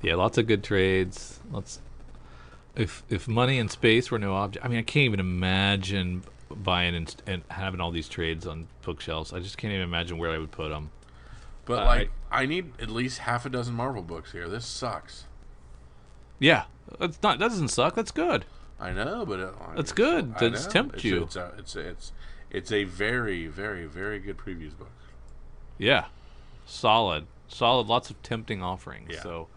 Speaker 2: Yeah, lots of good trades. If money and space were no object, I mean, I can't even imagine buying and having all these trades on bookshelves. I just can't even imagine where I would put them.
Speaker 1: But I need at least half a dozen Marvel books here. This sucks.
Speaker 2: Yeah, it's not. That doesn't suck. That's good.
Speaker 1: I know, but
Speaker 2: that's good. It's tempt you.
Speaker 1: It's a very, very, very good previews book.
Speaker 2: Yeah, solid. Lots of tempting offerings.
Speaker 1: Yeah.
Speaker 2: So,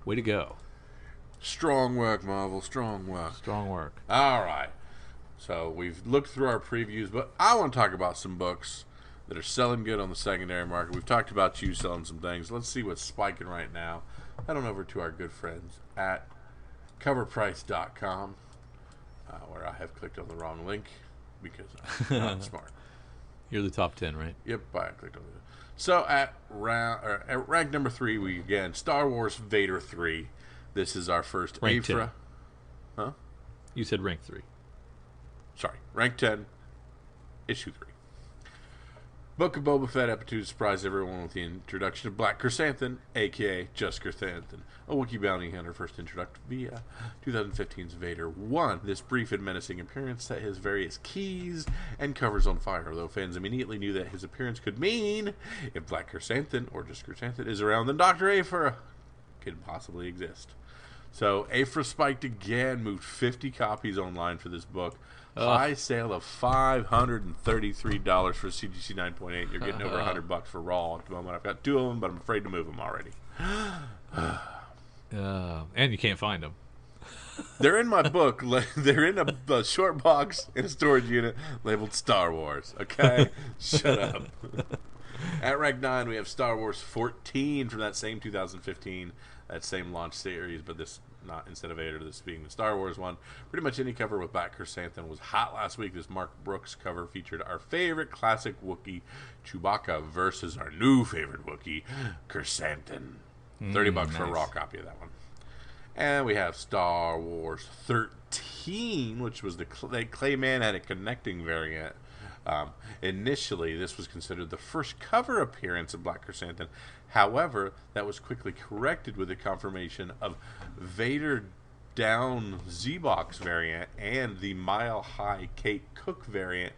Speaker 2: way to go.
Speaker 1: Strong work, Marvel. Strong work.
Speaker 2: Strong work.
Speaker 1: All right. So we've looked through our previews, but I want to talk about some books that are selling good on the secondary market. We've talked about you selling some things. Let's see what's spiking right now. Head on over to our good friends at coverprice.com, where I have clicked on the wrong link because I'm not smart.
Speaker 2: You're the top 10, right?
Speaker 1: Yep, I clicked on it. So at rank number 3, we again Star Wars Vader 3. This is our first
Speaker 2: rank
Speaker 1: Afra.
Speaker 2: 10.
Speaker 1: Huh?
Speaker 2: You said rank 3.
Speaker 1: Sorry, rank 10, issue 3. Book of Boba Fett episode to surprise everyone with the introduction of Black Chrysanthemum, a.k.a. Just Chrysanthemum, a Wookiee bounty hunter first introduced via 2015's Vader 1. This brief and menacing appearance set his various keys and covers on fire, though fans immediately knew that his appearance could mean if Black Chrysanthemum, or just Chrysanthemum, is around, then Dr. Afra could possibly exist. So Afra spiked again, moved 50 copies online for this book. High sale of $533 for CGC 9.8. You're getting over $100 for Raw at the moment. I've got 2 of them, but I'm afraid to move them already.
Speaker 2: And you can't find them.
Speaker 1: They're in my book. They're in a short box in a storage unit labeled Star Wars. Okay? Shut up. At rank 9, we have Star Wars 14 from that same 2015, that same launch series, but this not instead of Vader, this being the Star Wars one. Pretty much any cover with Black Chrysanthemum was hot last week. This Mark Brooks cover featured our favorite classic Wookiee, Chewbacca, versus our new favorite Wookiee, Chrysanthemum. $30 for a raw copy of that one. And we have Star Wars 13, which was the Clayman had a connecting variant. Initially, this was considered the first cover appearance of Black Chrysanthemum. However, that was quickly corrected with the confirmation of Vader down Z-Box variant and the Mile High Kate Cook variant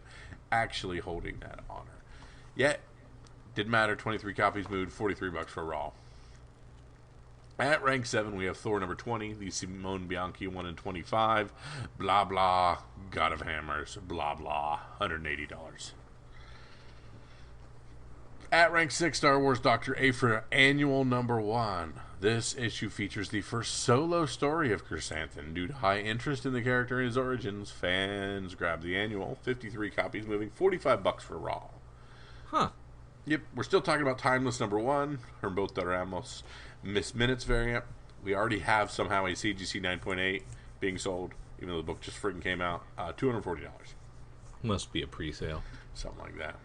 Speaker 1: actually holding that honor. Yet, didn't matter. 23 copies moved, $43 for Raw. At rank 7, we have Thor number 20, the Simone Bianchi 1 in 25, blah blah, God of Hammers, blah blah, $180. At rank 6, Star Wars Dr. Aphra Annual number 1. This issue features the first solo story of Chrysanthemum. Due to high interest in the character and his origins, fans grabbed the annual. 53 copies, moving $45 for Raw.
Speaker 2: Huh.
Speaker 1: Yep, we're still talking about Timeless number 1, Humberto Ramos Miss Minutes variant. We already have somehow a CGC 9.8 being sold, even though the book just freaking came out. $240.
Speaker 2: Must be a pre-sale.
Speaker 1: Something like that.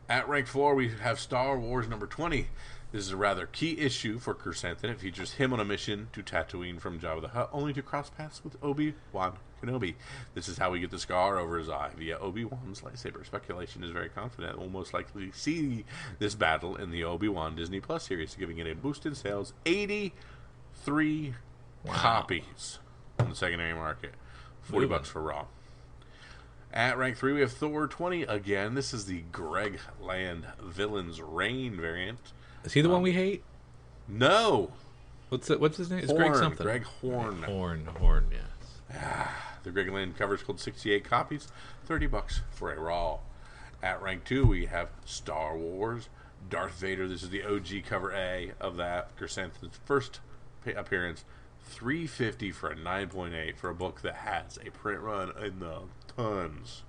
Speaker 1: At rank 4, we have Star Wars number 20. This is a rather key issue for Chrysanthemum. It features him on a mission to Tatooine from Jabba the Hutt, only to cross paths with Obi-Wan Kenobi. This is how we get the scar over his eye via Obi-Wan's lightsaber. Speculation is very confident we'll most likely see this battle in the Obi-Wan Disney Plus series, giving it a boost in sales. 83 copies on the secondary market. $40 for Raw. At rank 3, we have Thor 20 again. This is the Greg Land Villains Reign variant.
Speaker 2: Is he the one we hate?
Speaker 1: No.
Speaker 2: What's his name? It's
Speaker 1: Horn,
Speaker 2: Greg something.
Speaker 1: Greg Horn.
Speaker 2: Horn, yes.
Speaker 1: The Greg Land cover is called 68 copies, $30 for a Raw. At rank 2, we have Star Wars Darth Vader. This is the OG cover A of that. Chrysanthemum's first appearance. $350 for a 9.8 for a book that has a print run in the tons.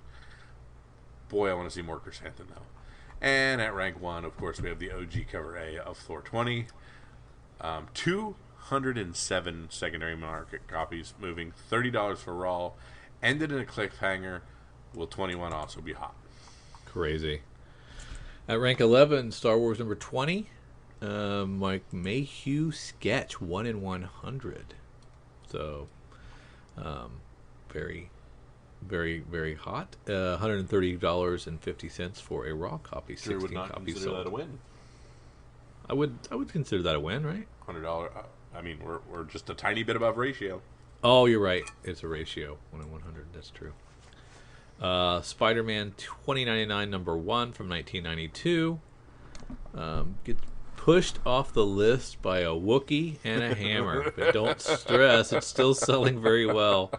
Speaker 1: Boy, I want to see more Chrysanthemum though. And at rank 1, of course, we have the OG cover A of Thor 20. 207 secondary market copies, moving $30 for Raw. Ended in a cliffhanger. Will 21 also be hot?
Speaker 2: Crazy. At rank 11, Star Wars number 20. Mike Mayhew sketch 1 in 100. So, very, very, very hot. $130.50 for a Raw copy. 16
Speaker 1: would not
Speaker 2: copies
Speaker 1: consider
Speaker 2: sold.
Speaker 1: that a win.
Speaker 2: I would consider that a win, right?
Speaker 1: $100. I mean, we're just a tiny bit above ratio.
Speaker 2: Oh, you're right. It's a ratio 1 in 100. That's true. Spider-Man 2099 number 1 from 1992. Gets pushed off the list by a Wookiee and a hammer, but don't stress, it's still selling very well.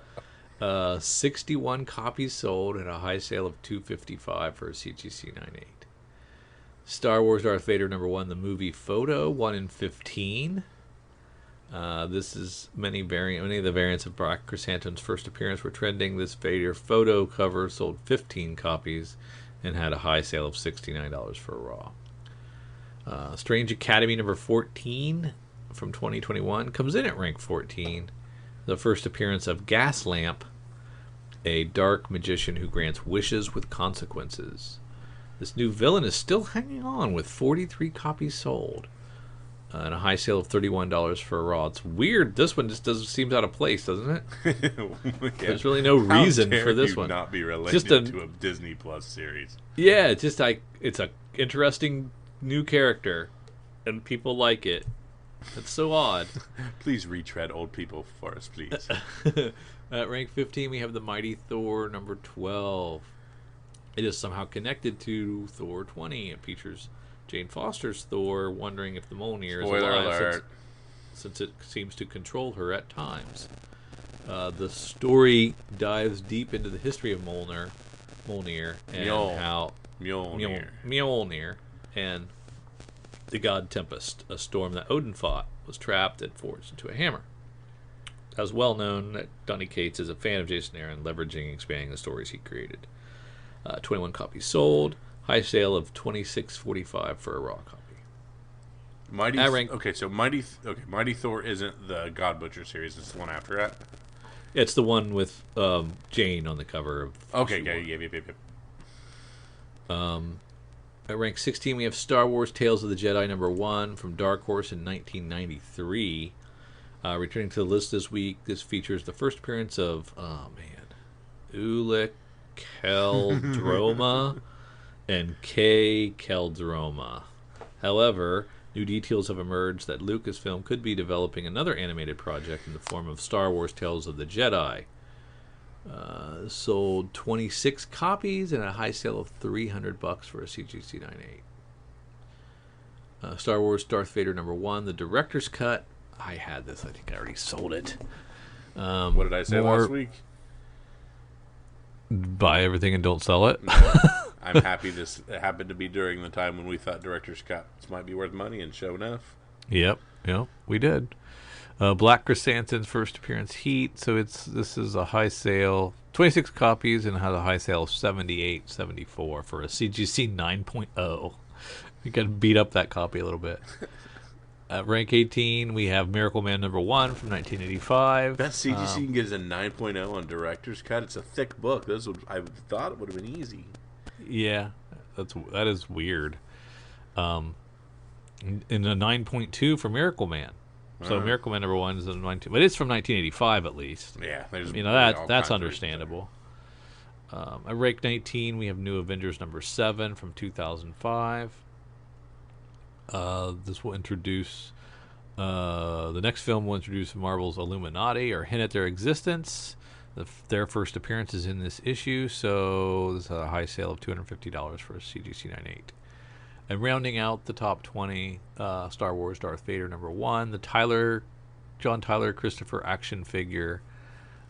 Speaker 2: 61 copies sold at a high sale of $255 for a CGC 9.8. Star Wars Darth Vader number 1, the movie photo, 1 in 15. This is many of the variants of Black Chrysanthemum's first appearance were trending. This Vader photo cover sold 15 copies and had a high sale of $69 for a Raw. Strange Academy number 14 from 2021 comes in at rank 14. The first appearance of Gaslamp, a dark magician who grants wishes with consequences. This new villain is still hanging on with 43 copies sold and a high sale of $31 for a Raw. It's weird. This one just seems out of place, doesn't it?
Speaker 1: Yeah.
Speaker 2: There's really no reason for this one.
Speaker 1: Not be related to a Disney Plus series.
Speaker 2: Yeah, it's just it's a interesting new character, and people like it. It's so odd.
Speaker 1: Please retread old people for us, please.
Speaker 2: At rank 15, we have the Mighty Thor number 12. It is somehow connected to Thor 20. It features Jane Foster's Thor wondering if the Mjolnir is alive since it seems to control her at times. The story dives deep into the history of Mjolnir and how Mjolnir and the god Tempest, a storm that Odin fought, was trapped and forged into a hammer. As well known that Donny Cates is a fan of Jason Aaron, leveraging and expanding the stories he created. 21 copies sold, high sale of $26.45 for a Raw copy.
Speaker 1: Mighty Thor isn't the God Butcher series. It's the one after that.
Speaker 2: It's the one with Jane on the cover of.
Speaker 1: Okay, yeah.
Speaker 2: At rank 16, we have Star Wars Tales of the Jedi number 1 from Dark Horse in 1993. Returning to the list this week, this features the first appearance of Ulick Keldroma and K. Keldroma. However, New details have emerged that Lucasfilm could be developing another animated project in the form of Star Wars Tales of the Jedi. Sold 26 copies and a high sale of $300 for a CGC 98. Star Wars Darth Vader #1, the director's cut. I had this. I think I already sold it.
Speaker 1: What did I say last week?
Speaker 2: Buy everything and don't sell it.
Speaker 1: I'm happy this happened to be during the time when we thought director's cuts might be worth money, and sure enough.
Speaker 2: Yep, we did. Black Chrysanthemum's first appearance, Heat. So this is a high sale, 26 copies, and has a high sale of $78.74 for a CGC 9.0. We got to beat up that copy a little bit. At rank 18, we have Miracle Man #1 from 1985.
Speaker 1: Best CGC you can get is a 9.0 on director's cut. It's a thick book. I thought it would have been easy.
Speaker 2: Yeah, that is weird. In a 9.2 for Miracle Man. So Miracle Man #1 is a 9.2, but it's from 1985 at least.
Speaker 1: Yeah,
Speaker 2: that's understandable. At rank 19, we have New Avengers #7 from 2005. This will introduce the next film will introduce Marvel's Illuminati or hint at their existence. Their first appearance is in this issue, so this is a high sale of $250 for a CGC 98. And rounding out the top 20, Star Wars Darth Vader #1, the John Tyler Christopher action figure,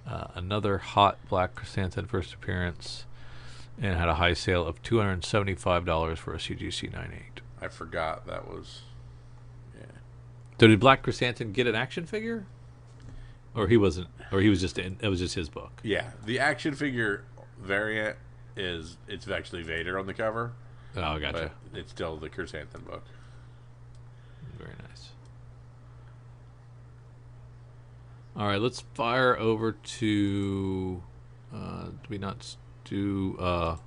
Speaker 2: another hot Black Chrysanthemum first appearance, and had a high sale of $275 for a CGC 98.
Speaker 1: I forgot that was. Yeah.
Speaker 2: So did Black Chrysanthemum get an action figure, or he wasn't, or he was just it was just his book?
Speaker 1: Yeah, the action figure variant it's actually Vader on the cover.
Speaker 2: Oh, gotcha.
Speaker 1: But it's still the Chrysanthemum book.
Speaker 2: Very nice. All right, let's fire over to. Do we not do FOC?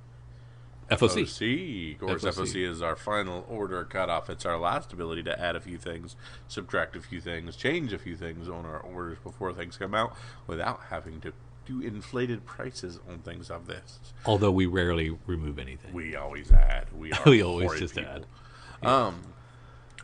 Speaker 1: FOC. Of course, FOC is our final order cutoff. It's our last ability to add a few things, subtract a few things, change a few things on our orders before things come out without having to do inflated prices on things of this.
Speaker 2: Although we rarely remove anything.
Speaker 1: We always add. We
Speaker 2: always just
Speaker 1: people.
Speaker 2: add.
Speaker 1: Yeah.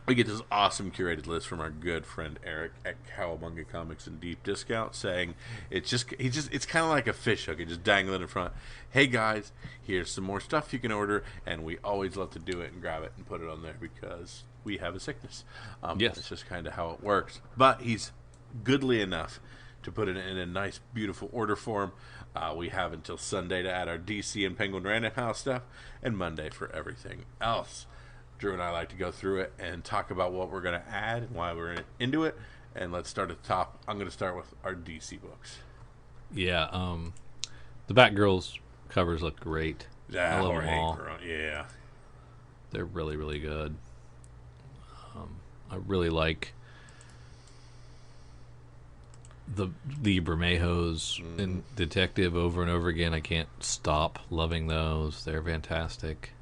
Speaker 1: We get this awesome curated list from our good friend Eric at Cowabunga Comics and Deep Discount, saying it's kind of like a fish hook. It just dangling in front. Hey guys, here's some more stuff you can order, and we always love to do it and grab it and put it on there because we have a sickness.
Speaker 2: Yes,
Speaker 1: it's just kind of how it works. But he's goodly enough to put it in a nice, beautiful order form. We have until Sunday to add our DC and Penguin Random House stuff, and Monday for everything else. Drew and I like to go through it and talk about what we're going to add and why we're into it. And let's start at the top. I'm going to start with our DC books.
Speaker 2: Yeah, the Batgirls covers look great.
Speaker 1: Yeah,
Speaker 2: I love them all.
Speaker 1: Yeah,
Speaker 2: they're really, really good. I really like the Bermejos and Detective over and over again. I can't stop loving those. They're fantastic.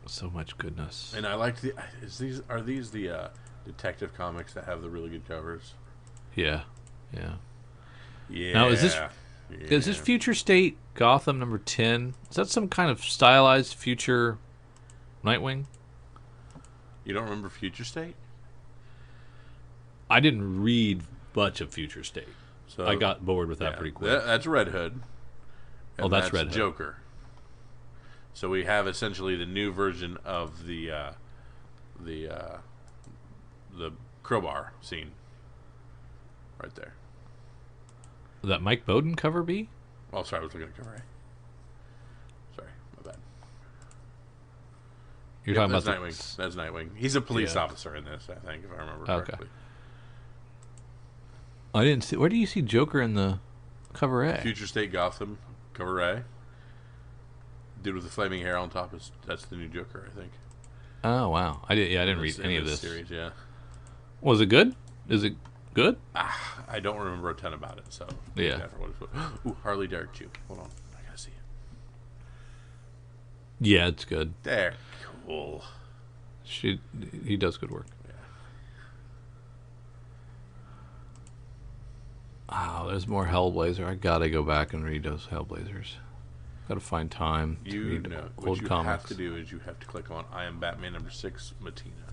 Speaker 2: So much goodness.
Speaker 1: And I like are these the Detective comics that have the really good covers?
Speaker 2: Yeah.
Speaker 1: Now
Speaker 2: is this Future State Gotham #10? Is that some kind of stylized future Nightwing?
Speaker 1: You don't remember Future State?
Speaker 2: I didn't read much of Future State, so I got bored with that pretty quick.
Speaker 1: That's Red Hood.
Speaker 2: Oh, that's Red Hood.
Speaker 1: Joker. So we have essentially the new version of the crowbar scene right there.
Speaker 2: Would that Mike Bowden cover be?
Speaker 1: Oh, sorry, I was looking at cover A. Sorry, my bad.
Speaker 2: You're talking about
Speaker 1: Nightwing. That's Nightwing. He's a police officer in this, I think, if I remember correctly.
Speaker 2: I didn't see. Where do you see Joker in the cover A?
Speaker 1: Future State Gotham cover A. Dude with the flaming hair on top that's the new Joker, I think.
Speaker 2: Oh wow! I didn't read any of this
Speaker 1: series. Yeah.
Speaker 2: Was it good? Is it good?
Speaker 1: I don't remember a ton about it, so
Speaker 2: yeah.
Speaker 1: Ooh, Harley Derek Chew. Hold on, I gotta see it.
Speaker 2: Yeah, it's good.
Speaker 1: There, cool.
Speaker 2: He does good work. Yeah. Oh, there's more Hellblazer. I gotta go back and read those Hellblazers. Got to find time to
Speaker 1: You
Speaker 2: read
Speaker 1: know
Speaker 2: old
Speaker 1: what you
Speaker 2: comics.
Speaker 1: have to do is you have to click on I Am Batman #6 Matina.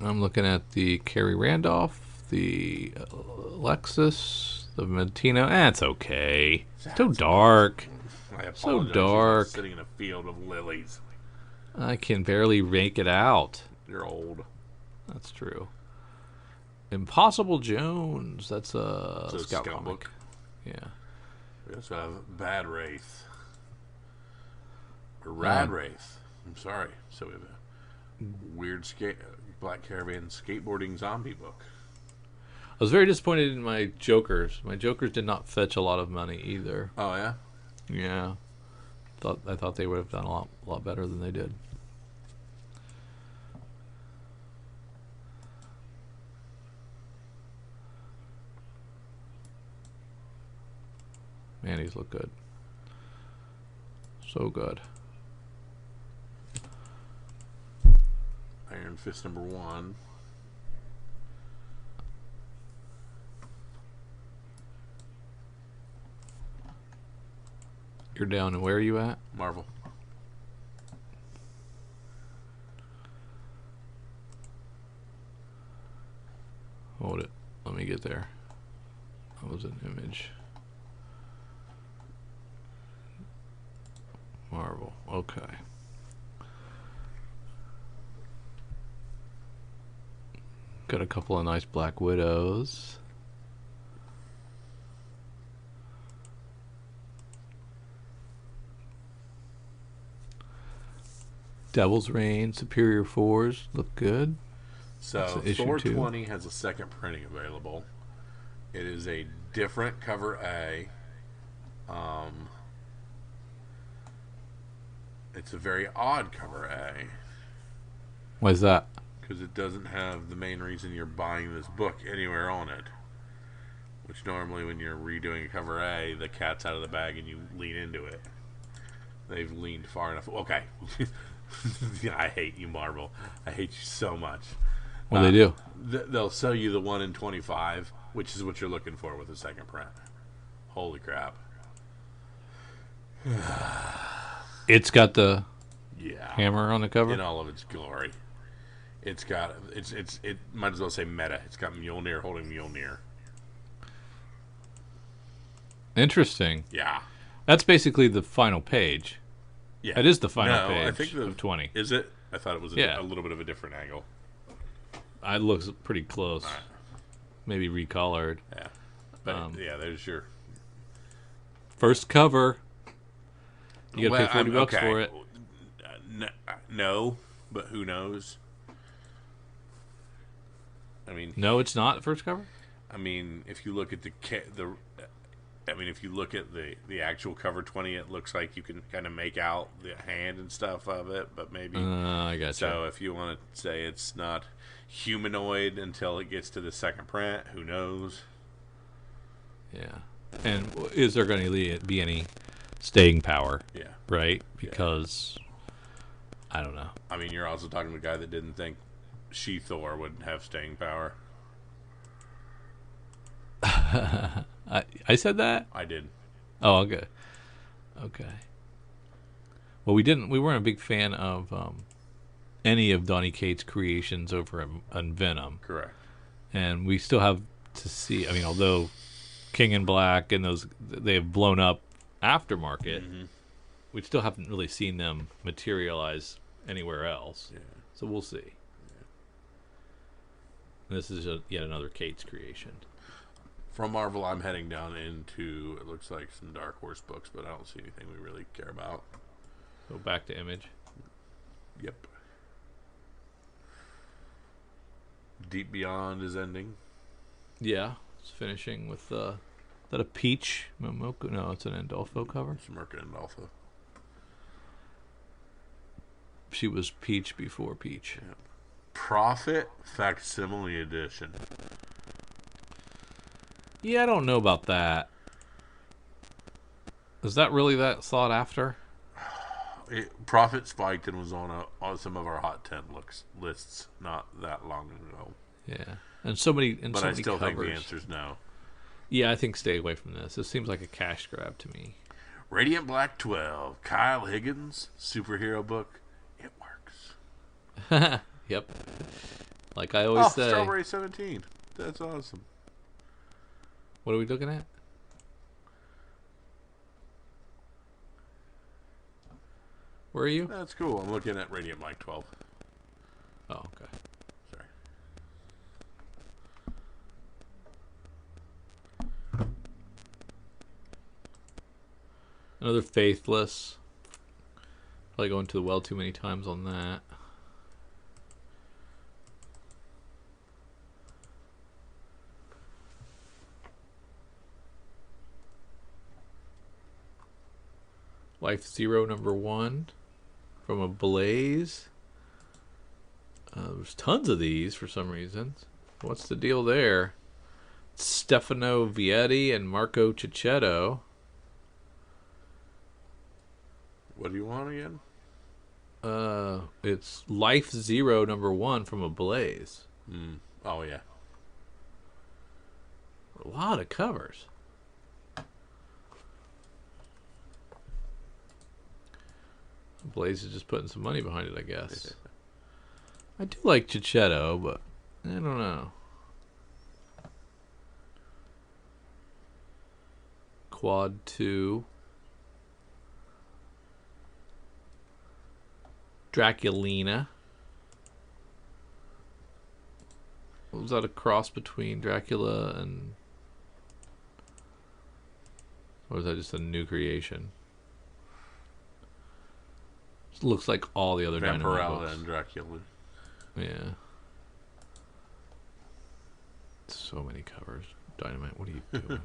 Speaker 2: I'm looking at the Carrie Randolph, the Lexus, the Matina. It's okay. It's so dark.
Speaker 1: I apologize.
Speaker 2: So
Speaker 1: She's
Speaker 2: dark.
Speaker 1: not sitting in a field of lilies.
Speaker 2: I can barely make it out.
Speaker 1: You're old.
Speaker 2: That's true. Impossible Jones. That's a
Speaker 1: It's a
Speaker 2: Scout
Speaker 1: Scout
Speaker 2: comic.
Speaker 1: book.
Speaker 2: Yeah.
Speaker 1: We also have Bad Wraith. Or Rad Wraith. I'm sorry. So we have a weird Black Caravan skateboarding zombie book.
Speaker 2: I was very disappointed in my Jokers. My Jokers did not fetch a lot of money either.
Speaker 1: Oh, yeah?
Speaker 2: Yeah. I thought they would have done a lot better than they did. Man, these look good. So good.
Speaker 1: Iron Fist #1.
Speaker 2: You're down, and where are you at?
Speaker 1: Marvel.
Speaker 2: Hold it. Let me get there. That was an image. Marvel. Okay. Got a couple of nice Black Widows. Devil's Reign, Superior Fours look good.
Speaker 1: So
Speaker 2: That's issue
Speaker 1: Thor
Speaker 2: 2.
Speaker 1: 20 has a second printing available. It is a different cover A. It's a very odd cover A
Speaker 2: Why is that?
Speaker 1: because it doesn't have the main reason you're buying this book anywhere on it. Which normally when you're redoing a cover A, the cat's out of the bag and you lean into it. They've leaned far enough. Okay. I hate you, Marvel. I hate you so much.
Speaker 2: What do they do?
Speaker 1: They'll sell you the 1 in 25, which is what you're looking for with a second print. Holy crap.
Speaker 2: It's got the
Speaker 1: Yeah.
Speaker 2: hammer on the cover.
Speaker 1: In all of its glory. It might as well say meta. It's got Mjolnir holding Mjolnir.
Speaker 2: Interesting.
Speaker 1: Yeah.
Speaker 2: That's basically the final page.
Speaker 1: Yeah.
Speaker 2: That is the final
Speaker 1: No,
Speaker 2: page
Speaker 1: I think
Speaker 2: of 20.
Speaker 1: Is it? I thought it was
Speaker 2: Yeah.
Speaker 1: a little bit of a different angle.
Speaker 2: It looks pretty close.
Speaker 1: All right.
Speaker 2: Maybe recolored.
Speaker 1: Yeah. But yeah, there's your
Speaker 2: First cover. You gotta
Speaker 1: Well,
Speaker 2: pay $40
Speaker 1: okay.
Speaker 2: for it.
Speaker 1: No, but who knows? I mean,
Speaker 2: No, it's not the first cover?
Speaker 1: if you look at if you look at the actual cover 20, it looks like you can kind of make out the hand and stuff of it, but maybe.
Speaker 2: I got you.
Speaker 1: So if you want to say it's not humanoid until it gets to the second print, who knows?
Speaker 2: Yeah. And is there going to be any staying power?
Speaker 1: Yeah.
Speaker 2: Right? Because, I don't know.
Speaker 1: I mean, you're also talking to a guy that didn't think She-Thor would have staying power.
Speaker 2: I said that?
Speaker 1: I did.
Speaker 2: Oh, okay. Okay. Well, we weren't a big fan of any of Donny Cates' creations over on Venom.
Speaker 1: Correct.
Speaker 2: And we still have to see, although King in Black and those, they have blown up aftermarket, we still haven't really seen them materialize anywhere else.
Speaker 1: Yeah.
Speaker 2: So we'll see.
Speaker 1: Yeah.
Speaker 2: This is yet another Cates creation.
Speaker 1: From Marvel, I'm heading down into, it looks like, some Dark Horse books, but I don't see anything we really care about.
Speaker 2: So back to Image.
Speaker 1: Yep. Deep Beyond is ending.
Speaker 2: Yeah, it's finishing with that a Peach Momoko? No, it's an Andolfo cover.
Speaker 1: It's Merkin and Alpha.
Speaker 2: She was Peach before Peach.
Speaker 1: Yeah. Prophet Facsimile Edition.
Speaker 2: Yeah, I don't know about that. Is that really that sought after?
Speaker 1: Prophet spiked and was on some of our Hot 10 lists not that long ago.
Speaker 2: Yeah, and so many
Speaker 1: But I still
Speaker 2: covers.
Speaker 1: think the answer's no.
Speaker 2: Yeah, I think stay away from this. This seems like a cash grab to me.
Speaker 1: Radiant Black 12, Kyle Higgins, superhero book. It works.
Speaker 2: Yep. Like I always say.
Speaker 1: Strawberry 17. That's awesome.
Speaker 2: What are we looking at? Where are you?
Speaker 1: That's cool. I'm looking at Radiant Black 12.
Speaker 2: Oh, okay.
Speaker 1: Sorry.
Speaker 2: Another Faithless. Probably going to the well too many times on that. Life Zero #1 from a Blaze. There's tons of these for some reason. What's the deal there? Stefano Vietti and Marco Cicchetto.
Speaker 1: What do you want again?
Speaker 2: It's Life Zero #1 from a Blaze.
Speaker 1: Oh, yeah.
Speaker 2: A lot of covers. Blaze is just putting some money behind it, I guess. I do like Cicchetto, but I don't know. Quad 2. Draculina. Was that a cross between Dracula and... Or was that just a new creation? It looks like all the other Dynamite
Speaker 1: Vampirella
Speaker 2: books.
Speaker 1: and Dracula.
Speaker 2: Yeah. So many covers. Dynamite, what are you doing?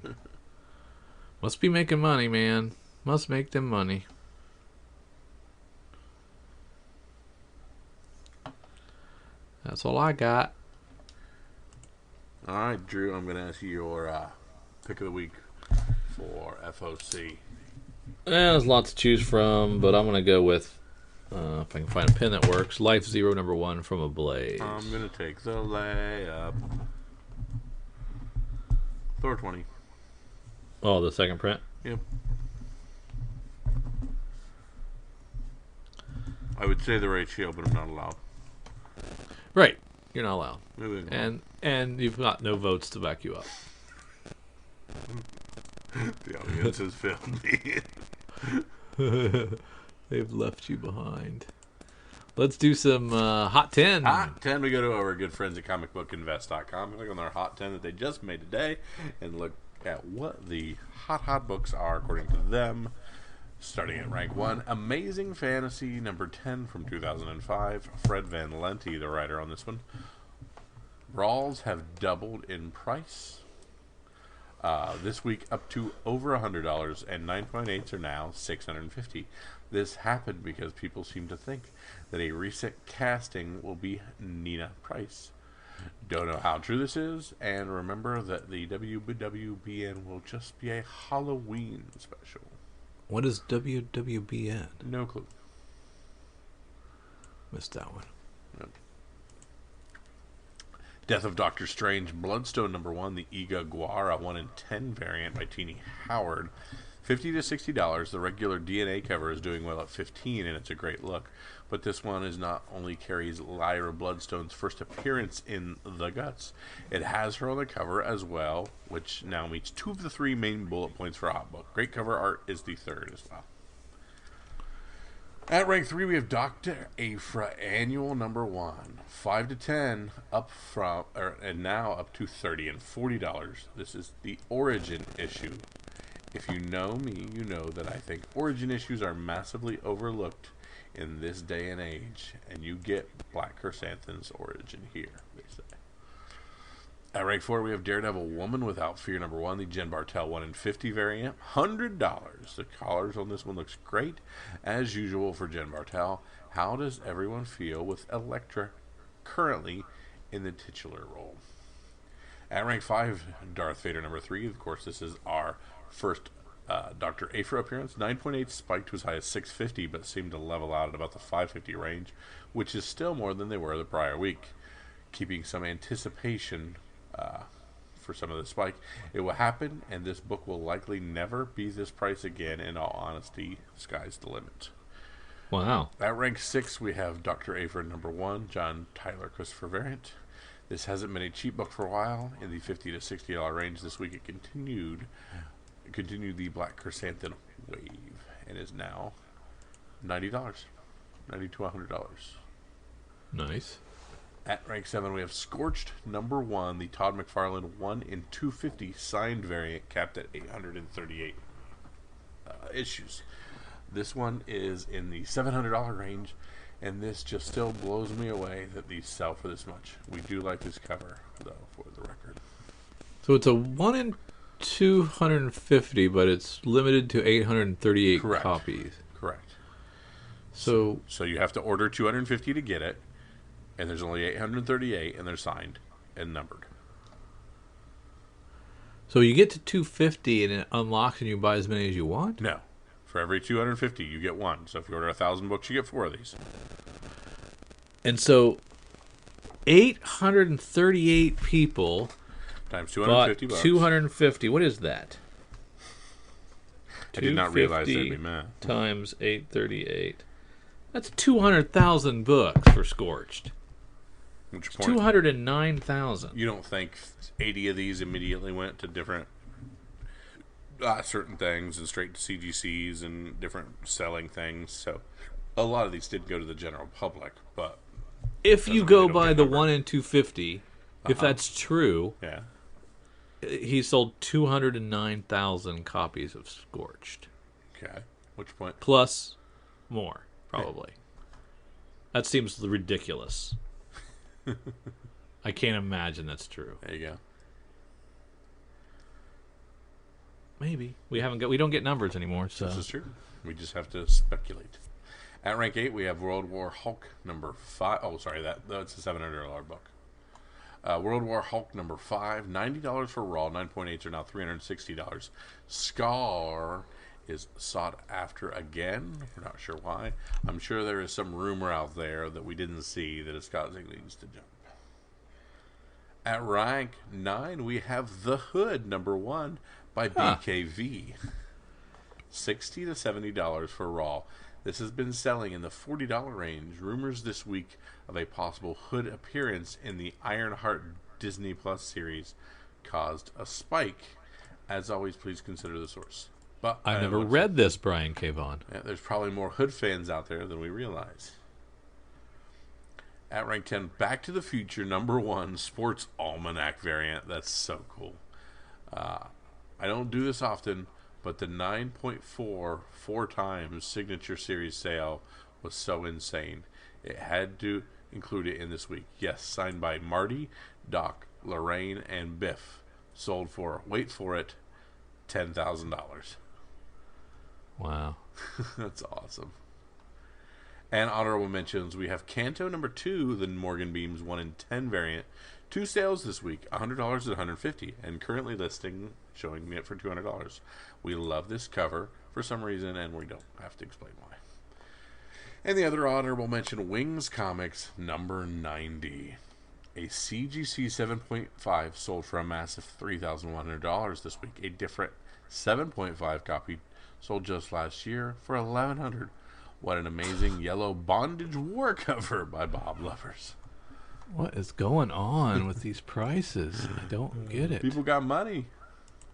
Speaker 2: Must be making money, man. Must make them money. That's all I got.
Speaker 1: All right, Drew, I'm going to ask you your pick of the week for FOC.
Speaker 2: There's lots to choose from, but I'm going to go with, if I can find a pin that works, Life Zero #1 from a Blaze.
Speaker 1: I'm going to take the layup. Thor 20.
Speaker 2: Oh, the second print?
Speaker 1: Yep. I would say the ratio, but I'm not allowed.
Speaker 2: Right. You're not allowed.
Speaker 1: Moving on.
Speaker 2: And you've got no votes to back you up.
Speaker 1: The audience has failed me.
Speaker 2: They've left you behind. Let's do some Hot 10.
Speaker 1: Hot 10, we go to our good friends at comicbookinvest.com. Click on their Hot 10 that they just made today and look at what the hot books are according to them. Starting at rank 1, Amazing Fantasy #10 from 2005. Fred Van Lente, the writer on this one. Brawls have doubled in price. This week up to over $100, and 9.8s are now $650. This happened because people seem to think that a recent casting will be Nina Price. Don't know how true this is, and remember that the WWBN will just be a Halloween special.
Speaker 2: What is WWBN?
Speaker 1: No clue.
Speaker 2: Missed that one.
Speaker 1: Yep. Death of Doctor Strange, Bloodstone #1, the Iga Guara 1 in 10 variant by Teenie Howard. $50 to $60. The regular DNA cover is doing well at $15, and it's a great look. But this one is not only carries Lyra Bloodstone's first appearance in The Guts, it has her on the cover as well, which now meets 2 of the 3 main bullet points for a hot book. Great cover art is the third as well. At rank 3, we have Dr. Aphra Annual #1, 5 to 10, up from, and now up to $30 and $40. This is the Origin issue. If you know me, you know that I think Origin issues are massively overlooked in this day and age, and you get Black Chrysanthemum's Origin here, they say. At rank 4, we have Daredevil Woman Without Fear #1, the Jen Bartel 1 in 50 variant, $100. The collars on this one looks great, as usual for Jen Bartel. How does everyone feel with Elektra currently in the titular role? At rank 5, Darth Vader #3. Of course, this is our first Dr. Aphra appearance. 9.8 spiked to as high as 650, but seemed to level out at about the 550 range, which is still more than they were the prior week, keeping some anticipation for some of the spike. It will happen, and this book will likely never be this price again. In all honesty, sky's the limit.
Speaker 2: Wow.
Speaker 1: At rank 6, we have Dr. Aver #1, John Tyler Christopher variant. This hasn't been a cheap book for a while. In the $50 to $60 range this week, it continued the Black Chrysanthemum wave and is now $90, $90 to $100.
Speaker 2: Nice.
Speaker 1: At rank 7, we have Scorched #1, the Todd McFarlane 1 in 250 signed variant, capped at 838 issues. This one is in the $700 range, and this just still blows me away that these sell for this much. We do like this cover, though, for the record.
Speaker 2: So it's a 1 in 250, but it's limited to 838
Speaker 1: Correct.
Speaker 2: copies.
Speaker 1: Correct.
Speaker 2: So
Speaker 1: you have to order 250 to get it, and there's only 838, and they're signed and numbered.
Speaker 2: So you get to 250 and it unlocks and you buy as many as you want?
Speaker 1: No. For every 250, you get one. So if you order 1,000 books, you get 4 of these.
Speaker 2: And so 838 people
Speaker 1: Times
Speaker 2: bought
Speaker 1: $250.
Speaker 2: 250. What is that?
Speaker 1: I did not realize that'd be
Speaker 2: 250
Speaker 1: math.
Speaker 2: times 838. That's 200,000 books for Scorched.
Speaker 1: Which
Speaker 2: It's
Speaker 1: point?
Speaker 2: 209,000.
Speaker 1: You don't think 80 of these immediately went to different certain things and straight to CGCs and different selling things. So a lot of these did go to the general public, but
Speaker 2: If you
Speaker 1: doesn't
Speaker 2: go
Speaker 1: mean they don't
Speaker 2: by
Speaker 1: get
Speaker 2: the
Speaker 1: numbered.
Speaker 2: 1 in 250, if that's true,
Speaker 1: yeah.
Speaker 2: he sold 209,000 copies of Scorched.
Speaker 1: Okay. Which point?
Speaker 2: Plus more, probably. That seems ridiculous. I can't imagine that's true.
Speaker 1: There you go.
Speaker 2: Maybe. We don't get numbers anymore, so
Speaker 1: This is true. We just have to speculate. At rank 8, we have World War Hulk #5. Oh, sorry, that's a $700 book. World War Hulk #5, $90 for Raw. 9.8s are now $360. Scar is sought after again. We're not sure why. I'm sure there is some rumor out there that we didn't see that is causing these to jump. At rank 9, we have The Hood #1 by BKV. $60 to $70 for Raw. This has been selling in the $40 range. Rumors this week of a possible Hood appearance in the Ironheart Disney Plus series caused a spike. As always, please consider the source. But
Speaker 2: I never read this, Brian K. Vaughan.
Speaker 1: Yeah, there's probably more Hood fans out there than we realize. At rank 10, Back to the Future #1 Sports Almanac variant. That's so cool. I don't do this often, but the 9.4 4 times signature series sale was so insane. It had to include it in this week. Yes, signed by Marty, Doc, Lorraine, and Biff. Sold for, wait for it, $10,000.
Speaker 2: Wow.
Speaker 1: That's awesome. And honorable mentions, we have Canto #2, the Morgan Beams 1 in 10 variant. 2 sales this week, $100 and $150, and currently listing, showing it for $200. We love this cover for some reason, and we don't have to explain why. And the other honorable mention, Wings Comics #90. A CGC 7.5 sold for a massive $3,100 this week. A different 7.5 copy sold just last year for $1,100. What an amazing yellow bondage war cover by Bob Lovers.
Speaker 2: What is going on with these prices? I don't get it.
Speaker 1: People got money.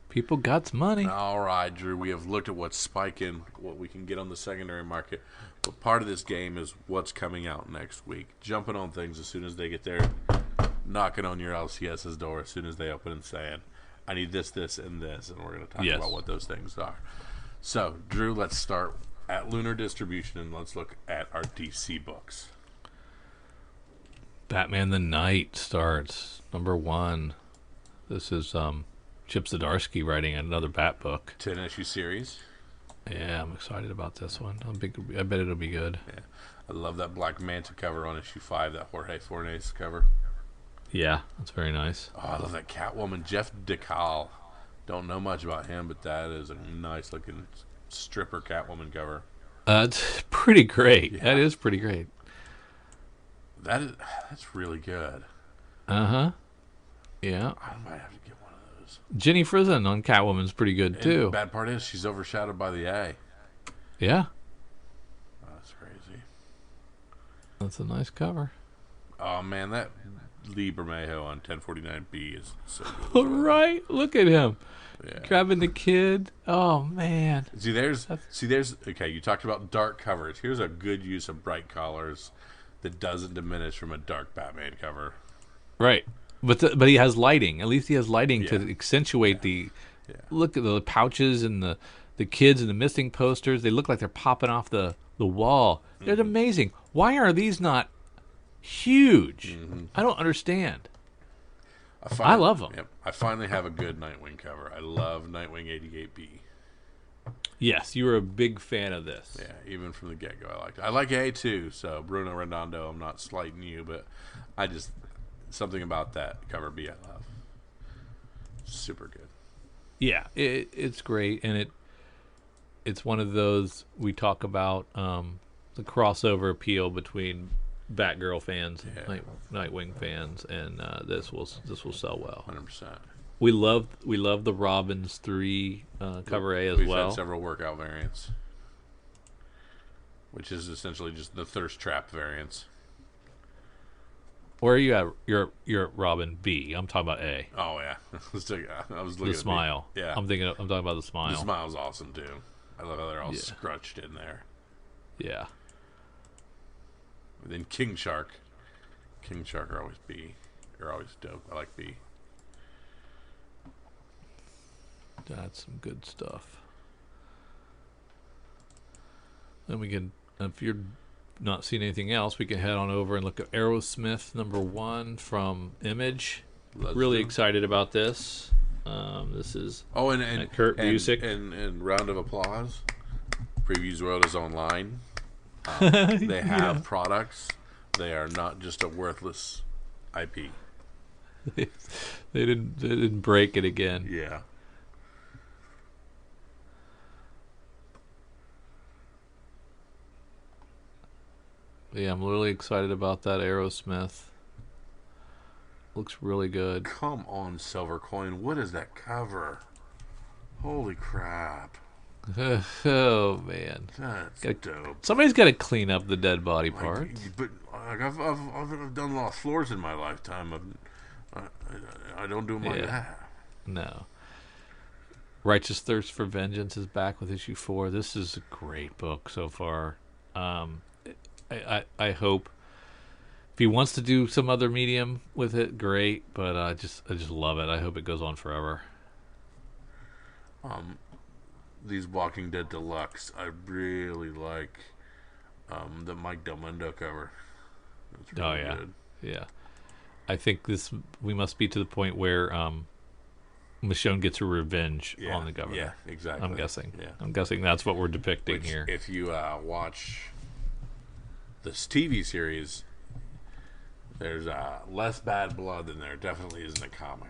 Speaker 2: People got money.
Speaker 1: All right, Drew, we have looked at what's spiking, what we can get on the secondary market. But part of this game is what's coming out next week. Jumping on things as soon as they get there. Knocking on your LCS's door as soon as they open and saying, I need this, this, and this. And we're going to talk about what those things are. So, Drew, let's start at Lunar Distribution and let's look at our DC books.
Speaker 2: Batman the Knight starts #1. This is Chip Zdarsky writing another Bat book.
Speaker 1: 10-issue series.
Speaker 2: Yeah, I'm excited about this one. I bet it'll be good.
Speaker 1: Yeah, I love that Black Manta cover on issue 5, that Jorge Fornes cover.
Speaker 2: Yeah, that's very nice.
Speaker 1: Oh, I love that Catwoman, Jeff DeCal. Don't know much about him, but that is a nice looking stripper Catwoman cover.
Speaker 2: It's pretty great.
Speaker 1: Yeah.
Speaker 2: That is pretty great.
Speaker 1: That's really good.
Speaker 2: Uh-huh. Yeah.
Speaker 1: I might have to get one of
Speaker 2: Jenny Frison on Catwoman's pretty good
Speaker 1: And
Speaker 2: too.
Speaker 1: the bad part is she's overshadowed by the A.
Speaker 2: Yeah,
Speaker 1: That's crazy.
Speaker 2: that's a nice cover.
Speaker 1: Oh man, that Lee Bermejo on 1049B is so good.
Speaker 2: All right, look at him
Speaker 1: Yeah.
Speaker 2: grabbing the kid. Oh man,
Speaker 1: There's okay. You talked about dark covers. Here's a good use of bright colors that doesn't diminish from a dark Batman cover.
Speaker 2: right. But he has lighting. At least he has lighting to
Speaker 1: Yeah.
Speaker 2: accentuate the.
Speaker 1: Yeah.
Speaker 2: Look at the pouches and the kids and the missing posters. They look like they're popping off the wall. They're amazing. Why are these not huge? I don't understand. I love them.
Speaker 1: Yep, I finally have a good Nightwing cover. I love Nightwing 88B.
Speaker 2: Yes, you were a big fan of this.
Speaker 1: Yeah, even from the get-go, I liked it. I like A too, so Bruno Redondo, I'm not slighting you, but I just, something about that cover B I love. Super good.
Speaker 2: Yeah, it's great, and it's one of those we talk about the crossover appeal between Batgirl fans,
Speaker 1: Yeah.
Speaker 2: Nightwing fans, and this will sell well.
Speaker 1: 100%.
Speaker 2: We love the Robins 3 cover A as
Speaker 1: We've
Speaker 2: well.
Speaker 1: had several workout variants, which is essentially just the thirst trap variants.
Speaker 2: Where are you at? You're at Robin B. I'm talking about A.
Speaker 1: Oh yeah, I was looking
Speaker 2: The
Speaker 1: at
Speaker 2: smile.
Speaker 1: Yeah,
Speaker 2: I'm talking about the smile.
Speaker 1: the smile's awesome too. I love how they're all
Speaker 2: Yeah.
Speaker 1: scrunched in there.
Speaker 2: Yeah.
Speaker 1: And then King Shark are always B. They're always dope. I like B.
Speaker 2: That's some good stuff. Then we can, if you're not seeing anything else, we can head on over and look at Aerosmith #1 from Image.
Speaker 1: Let's
Speaker 2: Really
Speaker 1: do.
Speaker 2: excited about this. This is
Speaker 1: And
Speaker 2: Kurt Busiek.
Speaker 1: and round of applause. Previews World is online. They have products. They are not just a worthless IP.
Speaker 2: they didn't break it again.
Speaker 1: Yeah.
Speaker 2: Yeah, I'm really excited about that Aerosmith. Looks really good.
Speaker 1: Come on, Silver Coin. What is that cover? Holy crap.
Speaker 2: Oh man,
Speaker 1: That's
Speaker 2: Gotta-
Speaker 1: dope.
Speaker 2: somebody's got to clean up the dead body
Speaker 1: Like,
Speaker 2: parts.
Speaker 1: but like, I've done a lot of floors in my lifetime. I don't do them like
Speaker 2: Yeah.
Speaker 1: that.
Speaker 2: No. Righteous Thirst for Vengeance is back with issue 4. This is a great book so far. I hope if he wants to do some other medium with it, great. But I just love it. I hope it goes on forever.
Speaker 1: These Walking Dead Deluxe, I really like the Mike Del Mundo cover. That's really
Speaker 2: Oh yeah,
Speaker 1: good.
Speaker 2: yeah. I think we must be to the point where Michonne gets her revenge
Speaker 1: Yeah,
Speaker 2: on the governor.
Speaker 1: Yeah, exactly.
Speaker 2: I'm guessing.
Speaker 1: Yeah.
Speaker 2: I'm guessing that's what we're depicting
Speaker 1: Which,
Speaker 2: here.
Speaker 1: if you watch this TV series, there's less bad blood than there definitely is in the comic.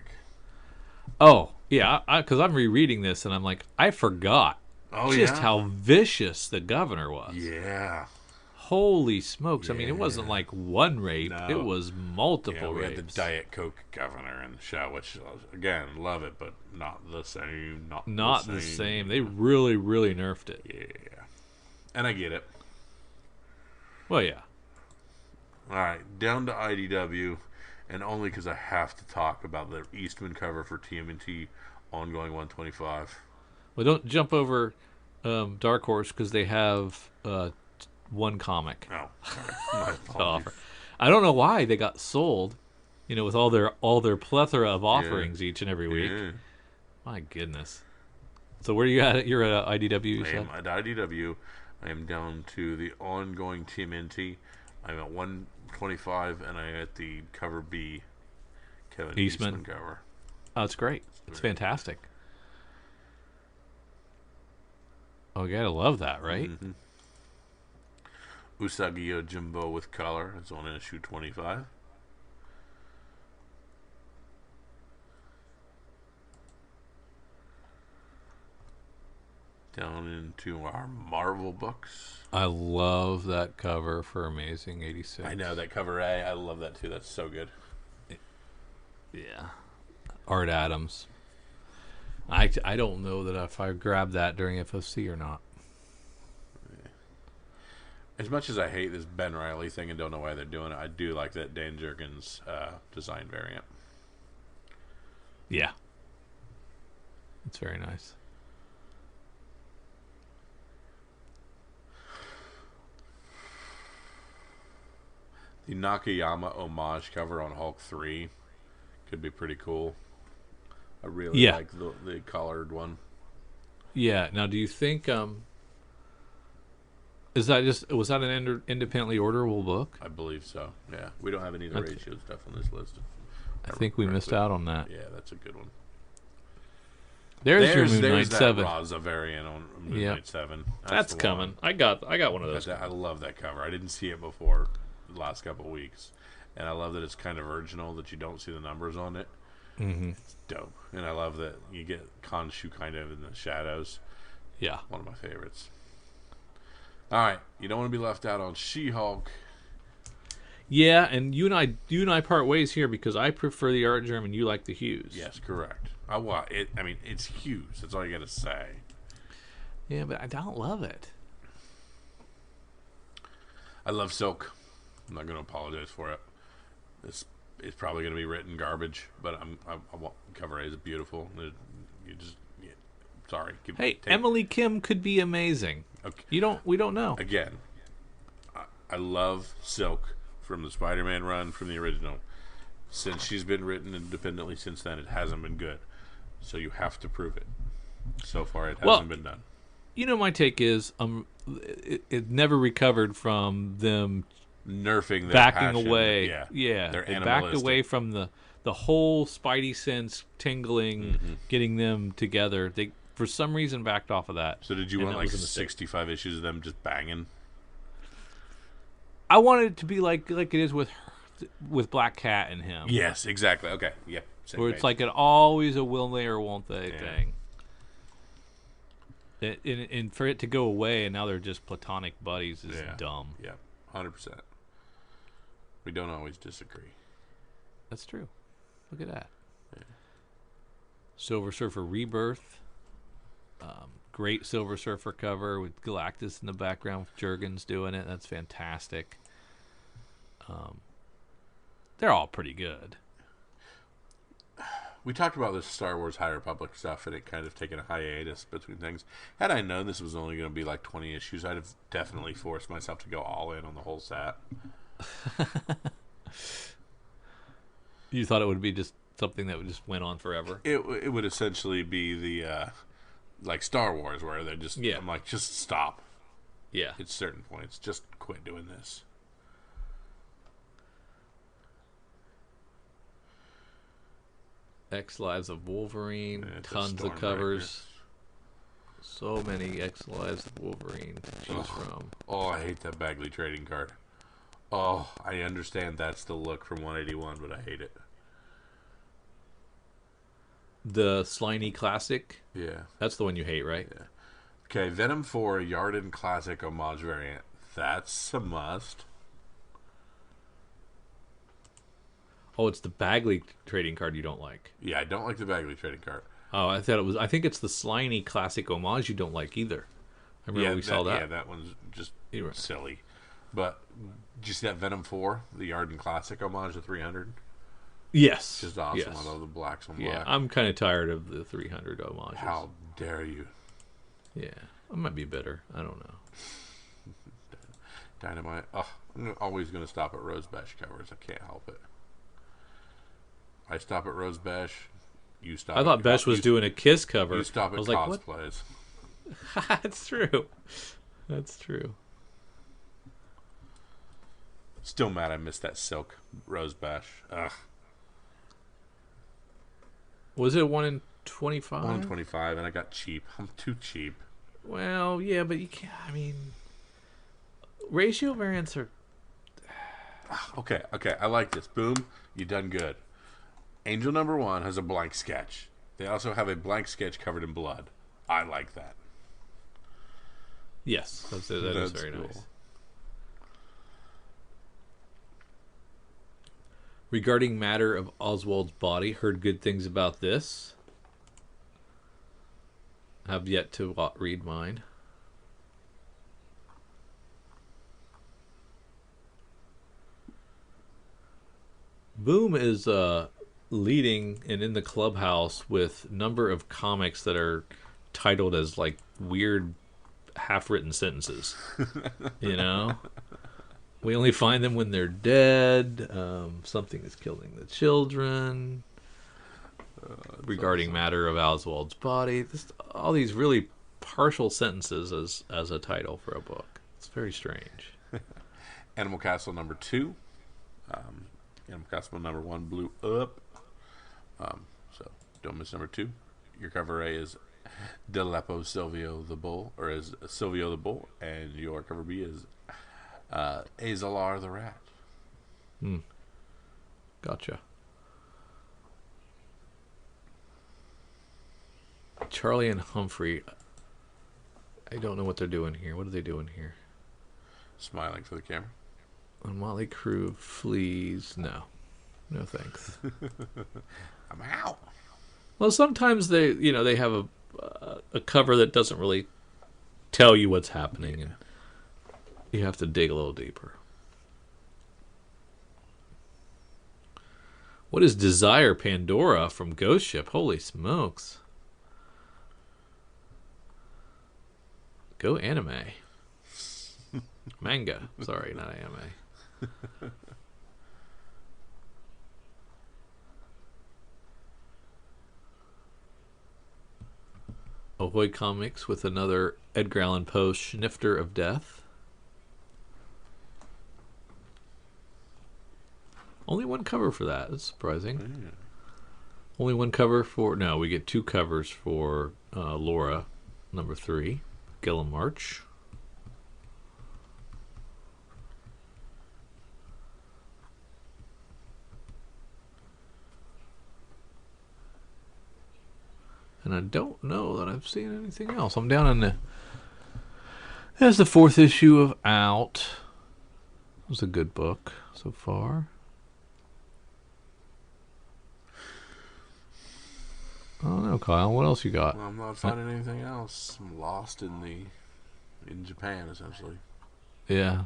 Speaker 2: Oh yeah, because I'm rereading this and I'm like, I forgot
Speaker 1: Oh
Speaker 2: just
Speaker 1: yeah,
Speaker 2: how vicious the governor was.
Speaker 1: yeah.
Speaker 2: Holy smokes! I mean, it
Speaker 1: Yeah.
Speaker 2: wasn't like one rape;
Speaker 1: No.
Speaker 2: it was multiple
Speaker 1: Yeah, we
Speaker 2: rapes.
Speaker 1: had the Diet Coke governor in the show, which again love it, but not the same.
Speaker 2: Not the same. They really, really nerfed it.
Speaker 1: Yeah, and I get it.
Speaker 2: Well, yeah.
Speaker 1: All right, down to IDW, and only because I have to talk about the Eastman cover for TMNT ongoing 125.
Speaker 2: Well, don't jump over Dark Horse because they have one comic
Speaker 1: No, sorry. My
Speaker 2: to
Speaker 1: apologies.
Speaker 2: offer. I don't know why they got sold. You know, with all their plethora of offerings each and every week.
Speaker 1: Yeah.
Speaker 2: My goodness. So where are you at? You're at IDW. You
Speaker 1: I
Speaker 2: said?
Speaker 1: am at IDW. I am down to the ongoing TMNT. I'm at 125, and I'm at the cover B, Kevin Eastman cover.
Speaker 2: Oh, it's great. It's fantastic. Oh, you gotta love that, right?
Speaker 1: Mm-hmm. Usagi Yojimbo with color. It's on issue 25. Down into our Marvel books.
Speaker 2: I love that cover for Amazing 86.
Speaker 1: I know that cover A. I love that too. That's so good.
Speaker 2: Yeah. Art Adams. I don't know that if I grabbed that during FOC or not.
Speaker 1: As much as I hate this Ben Riley thing and don't know why they're doing it, I do like that Dan Jurgens design variant.
Speaker 2: Yeah. It's very nice.
Speaker 1: The Nakayama homage cover on Hulk 3 could be pretty cool. I really like the colored one.
Speaker 2: Yeah. Now, do you think was that an independently orderable book?
Speaker 1: I believe so. Yeah, we don't have any of the ratio stuff on this list.
Speaker 2: I think we missed out on that.
Speaker 1: Yeah, that's a good one.
Speaker 2: There's your Moon Knight
Speaker 1: that
Speaker 2: 7.
Speaker 1: Raza variant on Moon Knight 7.
Speaker 2: That's coming. I got one of those.
Speaker 1: I love that cover. I didn't see it before the last couple of weeks, and I love that it's kind of original, that you don't see the numbers on it.
Speaker 2: Mm-hmm.
Speaker 1: It's dope, and I love that you get Khonshu kind of in the shadows.
Speaker 2: Yeah,
Speaker 1: one of my favorites. All right, you don't want to be left out on She-Hulk.
Speaker 2: Yeah, and you and I part ways here because I prefer the art germ and you like the hues.
Speaker 1: Yes, correct. I mean, it's hues. That's all you got to say.
Speaker 2: Yeah, but I don't love it.
Speaker 1: I love Silk. I'm not going to apologize for it. This is probably going to be written garbage, but I want cover A is beautiful. Sorry.
Speaker 2: Emily Kim could be amazing.
Speaker 1: Okay.
Speaker 2: We don't know.
Speaker 1: Again, I love Silk from the Spider-Man run from the original. Since she's been written independently since then, it hasn't been good. So you have to prove it. So far, it hasn't been done.
Speaker 2: You know, my take is it never recovered from them
Speaker 1: nerfing their
Speaker 2: backing
Speaker 1: passion.
Speaker 2: away.
Speaker 1: Yeah.
Speaker 2: They're backed away from the whole Spidey sense tingling, getting them together. They for some reason backed off of that.
Speaker 1: So did you want like 65 issues of them just banging?
Speaker 2: I wanted it to be like it is with Black Cat and him.
Speaker 1: Yes, exactly. Okay, yep.
Speaker 2: Where it's like always a will they or won't they thing. And for it to go away and now they're just platonic buddies is dumb.
Speaker 1: Yeah, 100%. We don't always disagree.
Speaker 2: That's true. Look at that. Yeah. Silver Surfer Rebirth. Great Silver Surfer cover with Galactus in the background with Jurgens doing it. That's fantastic. They're all pretty good.
Speaker 1: We talked about this Star Wars High Republic stuff and it kind of taken a hiatus between things. Had I known this was only going to be like 20 issues, I'd have definitely forced myself to go all in on the whole set.
Speaker 2: You thought it would be just something that just went on forever?
Speaker 1: It would essentially be the like Star Wars where they're just I'm like, just stop.
Speaker 2: Yeah.
Speaker 1: At certain points, just quit doing this.
Speaker 2: X Lives of Wolverine, tons of covers. So many X Lives of Wolverine to choose from.
Speaker 1: Oh, I hate that Bagley trading card. Oh, I understand that's the look from 181, but I hate it.
Speaker 2: The Slimy Classic?
Speaker 1: Yeah.
Speaker 2: That's the one you hate, right?
Speaker 1: Yeah. Okay, Venom 4, Yarden Classic homage variant. That's a must.
Speaker 2: Oh, it's the Bagley trading card you don't like.
Speaker 1: Yeah, I don't like the Bagley trading card.
Speaker 2: Oh, I thought it was. I think it's the Slimy Classic homage you don't like either. I remember we saw that.
Speaker 1: Yeah, that one's just silly. But did you see that Venom 4, the Yarden Classic homage to 300?
Speaker 2: Yes.
Speaker 1: Just awesome.
Speaker 2: Yes.
Speaker 1: I love the blacks on black.
Speaker 2: Yeah, I'm kind of tired of the 300 homages.
Speaker 1: How dare you?
Speaker 2: Yeah, I might be bitter. I don't know.
Speaker 1: Dynamite. Oh, I'm always going to stop at Rose Besh covers. I can't help it. I stop at Rose Besh. You stop.
Speaker 2: I thought Besh was doing a Kiss cover.
Speaker 1: You stop at cosplays.
Speaker 2: That's true. That's true.
Speaker 1: Still mad I missed that Silk Rose Besh. Ugh.
Speaker 2: Was it 1 in 25?
Speaker 1: 1 in 25, and I got cheap. I'm too cheap.
Speaker 2: Well, yeah, but you can't. I mean, ratio variants are.
Speaker 1: Okay. I like this. Boom, you done good. Angel number 1 has a blank sketch. They also have a blank sketch covered in blood. I like that.
Speaker 2: Yes, that is very
Speaker 1: cool.
Speaker 2: nice. Regarding matter of Oswald's body, heard good things about this. have yet to read mine. Boom is leading and in the clubhouse with number of comics that are titled as like weird half-written sentences. You know, we only find them when they're dead. Something is killing the children. Regarding awesome. Matter of Oswald's body. All these really partial sentences as a title for a book. It's very strange.
Speaker 1: Animal Castle number 2. Animal Castle number 1 blew up. So don't miss number 2. Your cover A is Delepo Silvio the Bull, or is Silvio the Bull, and your cover B is Azalar the Rat.
Speaker 2: Gotcha. Charlie and Humphrey. I don't know what they're doing here. What are they doing here?
Speaker 1: Smiling for the camera.
Speaker 2: And Motley Crue flees. No thanks.
Speaker 1: I'm out.
Speaker 2: Well, sometimes they have a cover that doesn't really tell you what's happening, and you have to dig a little deeper. What is Desire Pandora from Ghost Ship? Holy smokes. Go anime. Manga. Sorry, not anime. Ahoy Comics with another Edgar Allan Poe Snifter of Death. Only one cover for that. That's surprising. Only one cover for... No, we get 2 covers for Laura, number 3. Gilliam March. And I don't know that I've seen anything else. I'm down in the... There's the 4th issue of Out. It was a good book so far. I don't know, Kyle. What else you got?
Speaker 1: Well, I'm not finding anything else. I'm lost in Japan, essentially.
Speaker 2: Yeah.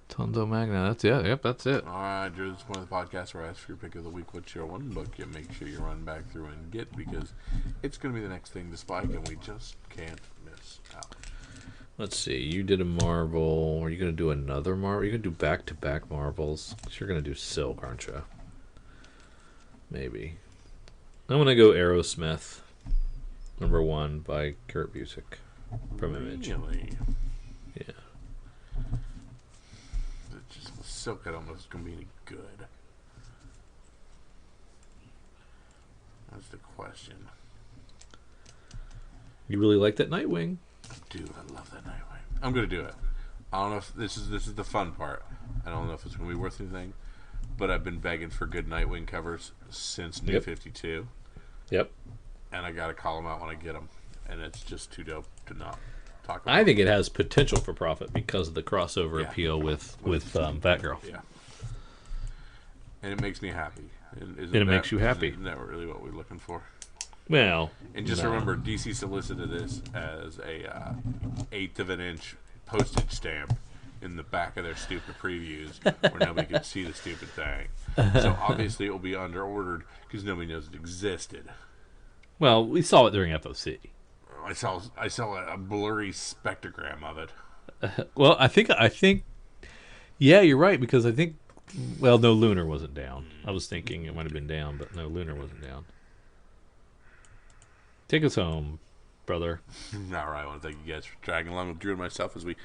Speaker 2: Tondo Magna. That's it. Yep, that's it.
Speaker 1: All right, Drew. This is one of the podcasts where I ask for your pick of the week. What's your one book you make sure you run back through and get, because it's going to be the next thing to spike, and we just can't miss out.
Speaker 2: Let's see. You did a Marvel. Are you going to do another Marvel? You're going to do back-to-back Marvels. You're going to do Silk, aren't you? Maybe. I'm going to go Aerosmith, number 1 by Kurt Busiek from Image.
Speaker 1: Really?
Speaker 2: Yeah.
Speaker 1: Silk, I don't know if it's going to be any good. That's the question.
Speaker 2: You really like that Nightwing?
Speaker 1: I do. I love that Nightwing. I'm going to do it. I don't know if this is the fun part. I don't know if it's going to be worth anything, but I've been begging for good Nightwing covers since New 52.
Speaker 2: Yep.
Speaker 1: And I got to call them out when I get them, and it's just too dope to not talk about.
Speaker 2: I think it has potential for profit because of the crossover appeal with Batgirl.
Speaker 1: Yeah. And it makes me happy.
Speaker 2: It makes you happy.
Speaker 1: Isn't that really what we're looking for?
Speaker 2: Well,
Speaker 1: and just remember, DC solicited this as a 1/8 of an inch postage stamp in the back of their stupid previews where nobody could see the stupid thing. So obviously it will be under ordered because nobody knows it existed.
Speaker 2: Well, we saw it during FOC.
Speaker 1: I saw a blurry spectrogram of it.
Speaker 2: Well, I think, yeah, you're right, because I think, well, no, Lunar wasn't down. I was thinking it might have been down, but no, Lunar wasn't down. Take us home, brother.
Speaker 1: All right, I want to thank you guys for dragging along with Drew and myself as we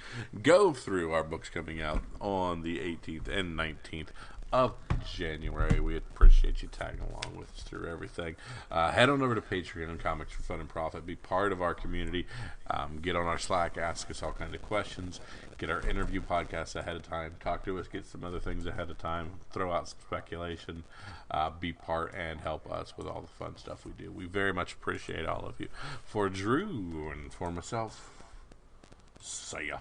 Speaker 1: go through our books coming out on the 18th and 19th of January. We appreciate you tagging along with us through everything. Head on over to Patreon and Comics for Fun and Profit. Be part of our community. Get on our Slack. Ask us all kinds of questions. Get our interview podcasts ahead of time. Talk to us. Get some other things ahead of time. Throw out some speculation. Be part and help us with all the fun stuff we do. We very much appreciate all of you. For Drew and for myself, see ya.